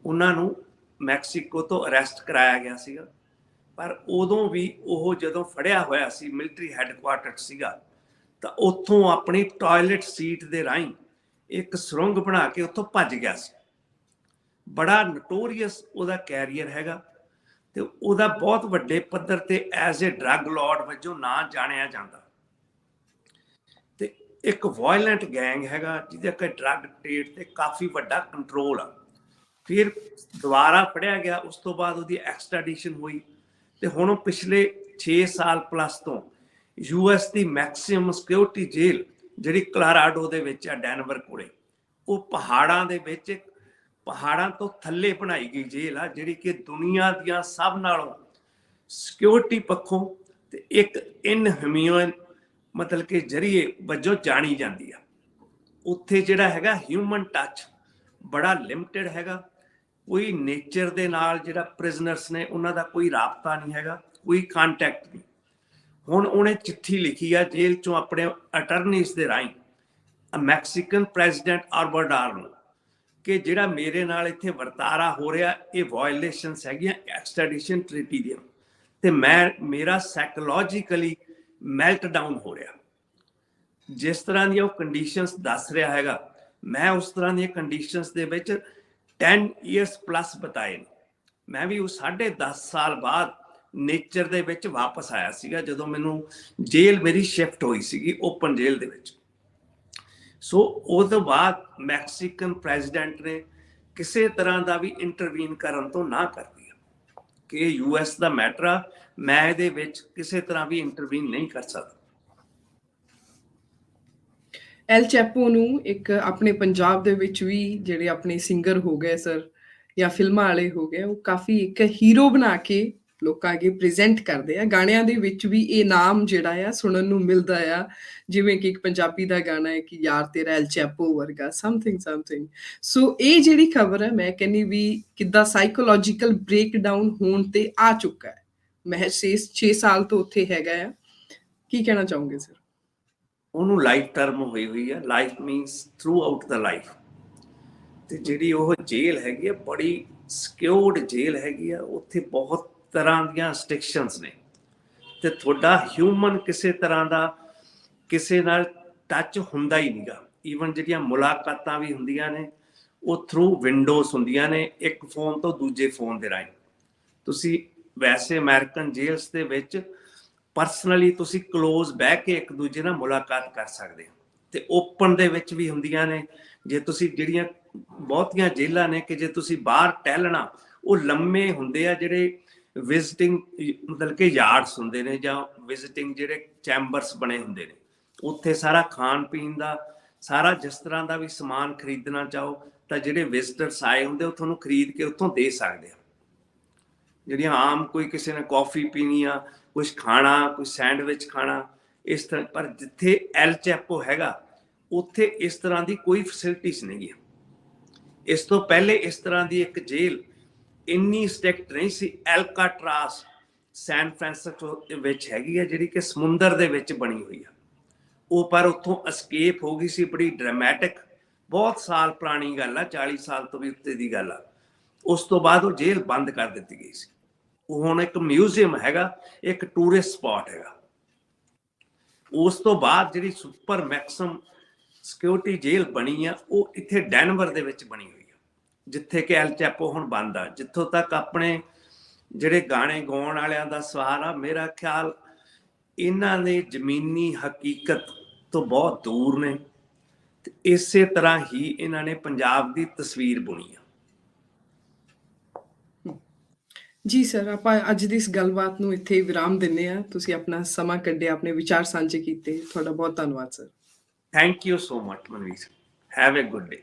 ਉਹਨਾਂ ਨੂੰ ਮੈਕਸੀਕੋ ਤੋਂ ਅਰੈਸਟ ਕਰਾਇਆ ਗਿਆ ਸੀਗਾ। ਪਰ ਉਦੋਂ ਵੀ ਉਹ ਜਦੋਂ ਫੜਿਆ ਹੋਇਆ ਸੀ ਮਿਲਟਰੀ ਹੈੱਡਕੁਆਰਟਰ ਸੀਗਾ, ਤਾਂ ਉੱਥੋਂ ਆਪਣੀ ਟਾਇਲਟ ਸੀਟ ਦੇ ਰਾਹੀਂ ਇੱਕ ਸੁਰੰਗ ਬਣਾ ਕੇ ਉੱਥੋਂ ਭੱਜ ਗਿਆ ਸੀ। ਬੜਾ ਨੋਟੋਰੀਅਸ ਉਹਦਾ ਕੈਰੀਅਰ ਹੈਗਾ ਤੇ ਉਹਦਾ ਬਹੁਤ ਵੱਡੇ ਪੱਧਰ ਤੇ ਐਜ਼ ਏ ਡਰੱਗ ਲਾਰਡ ਵਜੋਂ ਨਾਂ ਜਾਣਿਆ ਜਾਂਦਾ। ਤੇ ਇੱਕ ਵਾਇਲੈਂਟ ਗੈਂਗ ਹੈਗਾ ਜਿਹਦੇ ਕਿ ਡਰੱਗ ਟ੍ਰੇਡ ਤੇ ਕਾਫੀ ਵੱਡਾ ਕੰਟਰੋਲ ਆ। ਫਿਰ ਦੁਬਾਰਾ ਫੜਿਆ ਗਿਆ, ਉਸ ਤੋਂ ਬਾਅਦ ਉਹਦੀ ਐਕਸਟ੍ਰੈਡੀਸ਼ਨ ਹੋਈ ਤੇ ਹੁਣ ਉਹ ਪਿਛਲੇ 6 ਸਾਲ ਪਲੱਸ ਤੋਂ US ਦੀ ਮੈਕਸਿਮਮ ਸਿਕਿਉਰਿਟੀ ਜੇਲ੍ਹ ਜਿਹੜੀ ਕਲੋਰਾਡੋ ਦੇ ਵਿੱਚ ਆ, ਡੈਨਵਰ ਕੋਲੇ, ਉਹ ਪਹਾੜਾਂ ਦੇ ਵਿੱਚ, ਪਹਾੜਾਂ ਤੋਂ ਥੱਲੇ ਬਣਾਈ ਗਈ ਜੇਲ੍ਹ ਆ, ਜਿਹੜੀ ਕਿ ਦੁਨੀਆ ਦੀਆਂ ਸਭ ਨਾਲੋਂ ਸਿਕਿਉਰਿਟੀ ਪੱਖੋਂ ਤੇ ਇੱਕ ਇਨਹਿਊਮਨ ਮਤਲਬ ਕਿ ਜਰੀਏ ਵਜੋਂ ਜਾਣੀ ਜਾਂਦੀ ਆ। ਉੱਥੇ ਜਿਹੜਾ ਹੈਗਾ ਹਿਊਮਨ ਟੱਚ ਬੜਾ ਲਿਮਟਿਡ ਹੈਗਾ, ਕੋਈ ਨੇਚਰ ਦੇ ਨਾਲ ਜਿਹੜਾ ਪ੍ਰਿਜ਼ਨਰਸ ਨੇ ਉਹਨਾਂ ਦਾ ਕੋਈ ਰਾਬਤਾ ਨਹੀਂ ਹੈਗਾ, ਕੋਈ ਕੰਟੈਕਟ ਨਹੀਂ। ਹੁਣ ਉਹਨੇ ਚਿੱਠੀ ਲਿਖੀ ਆ ਜੇਲ੍ਹ ਚੋਂ ਆਪਣੇ ਅਟਰਨੀਸ ਦੇ ਰਾਹੀਂ ਮੈਕਸੀਕਨ ਪ੍ਰੈਜ਼ੀਡੈਂਟ ਆਲਵਾਡੋਰ ਨੂੰ ਕਿ ਜਿਹੜਾ ਮੇਰੇ ਨਾਲ ਇੱਥੇ ਵਰਤਾਰਾ ਹੋ ਰਿਹਾ ਇਹ ਵਾਇਲੇਸ਼ਨਸ ਹੈਗੀਆਂ ਐਕਸਟ੍ਰੈਡੀਸ਼ਨ ਟ੍ਰੀਟੀ ਦੀਆਂ, ਤੇ ਮੇਰਾ ਸਾਈਕੋਲੋਜੀਕਲੀ ਮੈਲਟ ਡਾਊਨ ਹੋ ਰਿਹਾ। ਜਿਸ ਤਰ੍ਹਾਂ ਦੀਆਂ ਉਹ ਕੰਡੀਸ਼ਨਸ ਦੱਸ ਰਿਹਾ ਹੈਗਾ, ਮੈਂ ਉਸ ਤਰ੍ਹਾਂ ਦੀਆਂ ਕੰਡੀਸ਼ਨਸ ਦੇ ਵਿੱਚ 10 years ਪਲੱਸ ਬਿਤਾਏ ਨੇ। ਮੈਂ ਵੀ ਉਹ 10.5 ਸਾਲ ਬਾਅਦ ਨੇਚਰ ਦੇ ਵਿੱਚ ਵਾਪਸ ਆਇਆ ਸੀਗਾ, ਜਦੋਂ ਮੈਨੂੰ ਜੇਲ੍ਹ ਮੇਰੀ ਸ਼ਿਫਟ ਹੋਈ ਸੀਗੀ ਓਪਨ ਜੇਲ੍ਹ ਦੇ ਵਿੱਚ। ਸੋ ਉਹ ਤੋਂ ਬਾਅਦ ਮੈਕਸੀਕਨ ਪ੍ਰੈਜ਼ੀਡੈਂਟ ਨੇ ਕਿਸੇ ਤਰ੍ਹਾਂ ਦਾ ਵੀ ਇੰਟਰਵੀਨ ਕਰਨ ਤੋਂ ਨਾ ਕਰ ਦਿੱਤਾ ਕਿ US ਦਾ ਮੈਟਰ ਆ, ਮੈਂ ਇਹਦੇ ਵਿੱਚ ਕਿਸੇ ਤਰ੍ਹਾਂ ਵੀ ਇੰਟਰਵੀਨ ਨਹੀਂ ਕਰ ਸਕਦਾ। ਐਲ ਚੈਪੋ ਨੂੰ ਇੱਕ ਆਪਣੇ ਪੰਜਾਬ ਦੇ ਵਿੱਚ ਵੀ ਜਿਹੜੇ ਆਪਣੇ ਸਿੰਗਰ ਹੋ ਗਏ ਸਰ ਜਾਂ ਫਿਲਮਾਂ ਵਾਲੇ ਹੋ ਗਏ, ਉਹ ਕਾਫੀ ਇੱਕ ਹੀਰੋ ਬਣਾ ਕੇ ਲੋਕਾਂ ਅੱਗੇ ਪ੍ਰੈਜ਼ੈਂਟ ਕਰਦੇ ਆ। ਗਾਣਿਆਂ ਦੇ ਵਿੱਚ ਵੀ ਇਹ ਨਾਮ ਜਿਹੜਾ ਆ ਸੁਣਨ ਨੂੰ ਮਿਲਦਾ ਆ, ਜਿਵੇਂ ਕਿ ਇੱਕ ਪੰਜਾਬੀ ਦਾ ਗਾਣਾ ਹੈ ਕਿ ਯਾਰ ਤੇਰਾ ਐਲ ਚੈਪੋ ਵਰਗਾ ਸਮਥਿੰਗ ਸਮਥਿੰਗ। ਸੋ ਇਹ ਜਿਹੜੀ ਖਬਰ ਹੈ ਮੈਂ ਕਹਿੰਦੀ ਵੀ ਕਿੱਦਾਂ ਸਾਈਕੋਲੋਜੀਕਲ ਬ੍ਰੇਕਡਾਊਨ ਹੋਣ ਤੇ ਆ ਚੁੱਕਾ ਹੈ। ਮੈਂ 6 ਸਾਲ ਤੋਂ ਉੱਥੇ ਹੈਗਾ ਆ, ਕੀ ਕਹਿਣਾ ਚਾਹੋਗੇ ਸਰ? ਉਹਨੂੰ ਲਾਈਫ ਟਰਮ ਹੋਈ ਹੋਈ ਆ, ਲਾਈਫ ਮੀਨਸ ਥਰੂ ਆਊਟ ਦਾ ਲਾਈਫ। ਤੇ ਜਿਹੜੀ ਉਹ ਜੇਲ੍ਹ ਹੈਗੀ ਆ ਬੜੀ ਸਿਕਿਉਰਡ ਜੇਲ੍ਹ ਹੈਗੀ ਆ, ਉੱਥੇ ਬਹੁਤ ਤਰ੍ਹਾਂ ਦੀਆਂ ਰਿਸਟ੍ਰਿਕਸ਼ਨਸ ਨੇ ਤੇ ਤੁਹਾਡਾ ਹਿਊਮਨ ਕਿਸੇ ਤਰ੍ਹਾਂ ਦਾ ਕਿਸੇ ਨਾਲ ਟੱਚ ਹੁੰਦਾ ਹੀ ਨਹੀਂਗਾ। ਈਵਨ ਜਿਹੜੀਆਂ ਮੁਲਾਕਾਤਾਂ ਵੀ ਹੁੰਦੀਆਂ ਨੇ ਉਹ ਥਰੂ ਵਿੰਡੋਜ਼ ਹੁੰਦੀਆਂ ਨੇ, ਇੱਕ ਫੋਨ ਤੋਂ ਦੂਜੇ ਫੋਨ ਦੇ ਰਾਹੀਂ। ਤੁਸੀਂ ਵੈਸੇ ਅਮਰੀਕਨ ਜੇਲ੍ਸ ਦੇ ਵਿੱਚ ਪਰਸਨਲੀ ਤੁਸੀਂ ਕਲੋਜ਼ ਬਹਿ ਕੇ ਇੱਕ ਦੂਜੇ ਨਾਲ ਮੁਲਾਕਾਤ ਕਰ ਸਕਦੇ ਹੋ, ਤੇ ਓਪਨ ਦੇ ਵਿੱਚ ਵੀ ਹੁੰਦੀਆਂ ਨੇ। ਜੇ ਤੁਸੀਂ ਜਿਹੜੀਆਂ ਬਹੁਤੀਆਂ ਜੇਲ੍ਹਾਂ ਨੇ ਕਿ ਜੇ ਤੁਸੀਂ ਬਾਹਰ ਟਹਿਲਣਾ, ਉਹ ਲੰਮੇ ਹੁੰਦੇ ਆ ਜਿਹੜੇ ਵਿਜ਼ਿਟਿੰਗ ਮਤਲਬ ਕਿ ਯਾਰਡਸ ਹੁੰਦੇ ਨੇ ਜਾਂ ਵਿਜ਼ਿਟਿੰਗ ਜਿਹੜੇ ਚੈਂਬਰਸ ਬਣੇ ਹੁੰਦੇ ਨੇ, ਉੱਥੇ ਸਾਰਾ ਖਾਣ ਪੀਣ ਦਾ ਸਾਰਾ ਜਿਸ ਤਰ੍ਹਾਂ ਦਾ ਵੀ ਸਮਾਨ ਖਰੀਦਣਾ ਚਾਹੋ ਤਾਂ ਜਿਹੜੇ ਵਿਜ਼ਿਟਰਸ ਆਏ ਹੁੰਦੇ ਉਹ ਤੁਹਾਨੂੰ ਖਰੀਦ ਕੇ ਉੱਥੋਂ ਦੇ ਸਕਦੇ ਆ। ਜਿਹੜੀਆਂ ਆਮ ਕੋਈ ਕਿਸੇ ਨੇ ਕੌਫੀ ਪੀਣੀ ਆ, ਕੁਛ ਖਾਣਾ, ਕੋਈ ਸੈਂਡਵਿਚ ਖਾਣਾ, ਇਸ ਤਰ੍ਹਾਂ। ਪਰ ਜਿੱਥੇ ਐਲ ਚੈਪੋ ਹੈਗਾ ਉੱਥੇ ਇਸ ਤਰ੍ਹਾਂ ਦੀ ਕੋਈ ਫੈਸਿਲਿਟੀਜ਼ ਨਹੀਂ ਹੈ। ਇਸ ਤੋਂ ਪਹਿਲੇ ਇਸ ਤਰ੍ਹਾਂ ਦੀ ਇੱਕ ਜੇਲ੍ਹ ਇੰਨੀ ਸਟ੍ਰਿਕਟ ਨਹੀਂ ਸੀ, ਐਲਕਾਟਰਾਸ ਸੈਨ ਫਰਾਂਸਿਸਕੋ ਦੇ ਵਿੱਚ ਹੈਗੀ ਆ, ਜਿਹੜੀ ਕਿ ਸਮੁੰਦਰ ਦੇ ਵਿੱਚ ਬਣੀ ਹੋਈ ਆ। ਉਹ ਪਰ ਉੱਥੋਂ ਅਸਕੇਪ ਹੋ ਗਈ ਸੀ, ਬੜੀ ਡਰਾਮੈਟਿਕ, ਬਹੁਤ ਸਾਲ ਪੁਰਾਣੀ ਗੱਲ ਆ, 40 ਸਾਲ ਤੋਂ ਵੀ ਉੱਤੇ ਦੀ ਗੱਲ ਆ। ਉਸ ਤੋਂ ਬਾਅਦ ਉਹ ਜੇਲ੍ਹ ਬੰਦ ਕਰ ਦਿੱਤੀ ਗਈ ਸੀ। ਉਹ ਹੁਣ ਇੱਕ ਮਿਊਜ਼ੀਅਮ ਹੈਗਾ, ਇੱਕ ਟੂਰਿਸਟ ਸਪੌਟ ਹੈਗਾ। ਉਸ ਤੋਂ ਬਾਅਦ ਜਿਹੜੀ ਸੁਪਰ ਮੈਕਸਿਮਮ ਸਿਕਿਉਰਿਟੀ ਜੇਲ੍ਹ ਬਣੀ ਆ ਉਹ ਇੱਥੇ ਡੈਨਵਰ ਦੇ ਵਿੱਚ ਬਣੀ ਹੋਈ ਆ, ਜਿੱਥੇ ਕਿ ਐਲ ਚੈਪੋ ਹੁਣ ਬੰਦ ਆ। ਜਿੱਥੋਂ ਤੱਕ ਆਪਣੇ ਜਿਹੜੇ ਗਾਣੇ ਗਾਉਣ ਵਾਲਿਆਂ ਦਾ ਸਵਾਲ ਆ, ਮੇਰਾ ਖਿਆਲ ਇਹਨਾਂ ਨੇ ਜ਼ਮੀਨੀ ਹਕੀਕਤ ਤੋਂ ਬਹੁਤ ਦੂਰ ਨੇ, ਤੇ ਇਸੇ ਤਰ੍ਹਾਂ ਹੀ ਇਹਨਾਂ ਨੇ ਪੰਜਾਬ ਦੀ ਤਸਵੀਰ ਬੁਣੀ ਆ। ਜੀ ਸਰ, ਆਪਾਂ ਅੱਜ ਦੀ ਇਸ ਗੱਲਬਾਤ ਨੂੰ ਇੱਥੇ ਵਿਰਾਮ ਦਿੰਦੇ ਆ। ਤੁਸੀਂ ਆਪਣਾ ਸਮਾਂ ਕੱਢਿਆ, ਆਪਣੇ ਵਿਚਾਰ ਸਾਂਝੇ ਕੀਤੇ, ਤੁਹਾਡਾ ਬਹੁਤ ਧੰਨਵਾਦ sir. Thank you so much, Manveer. Have a good day.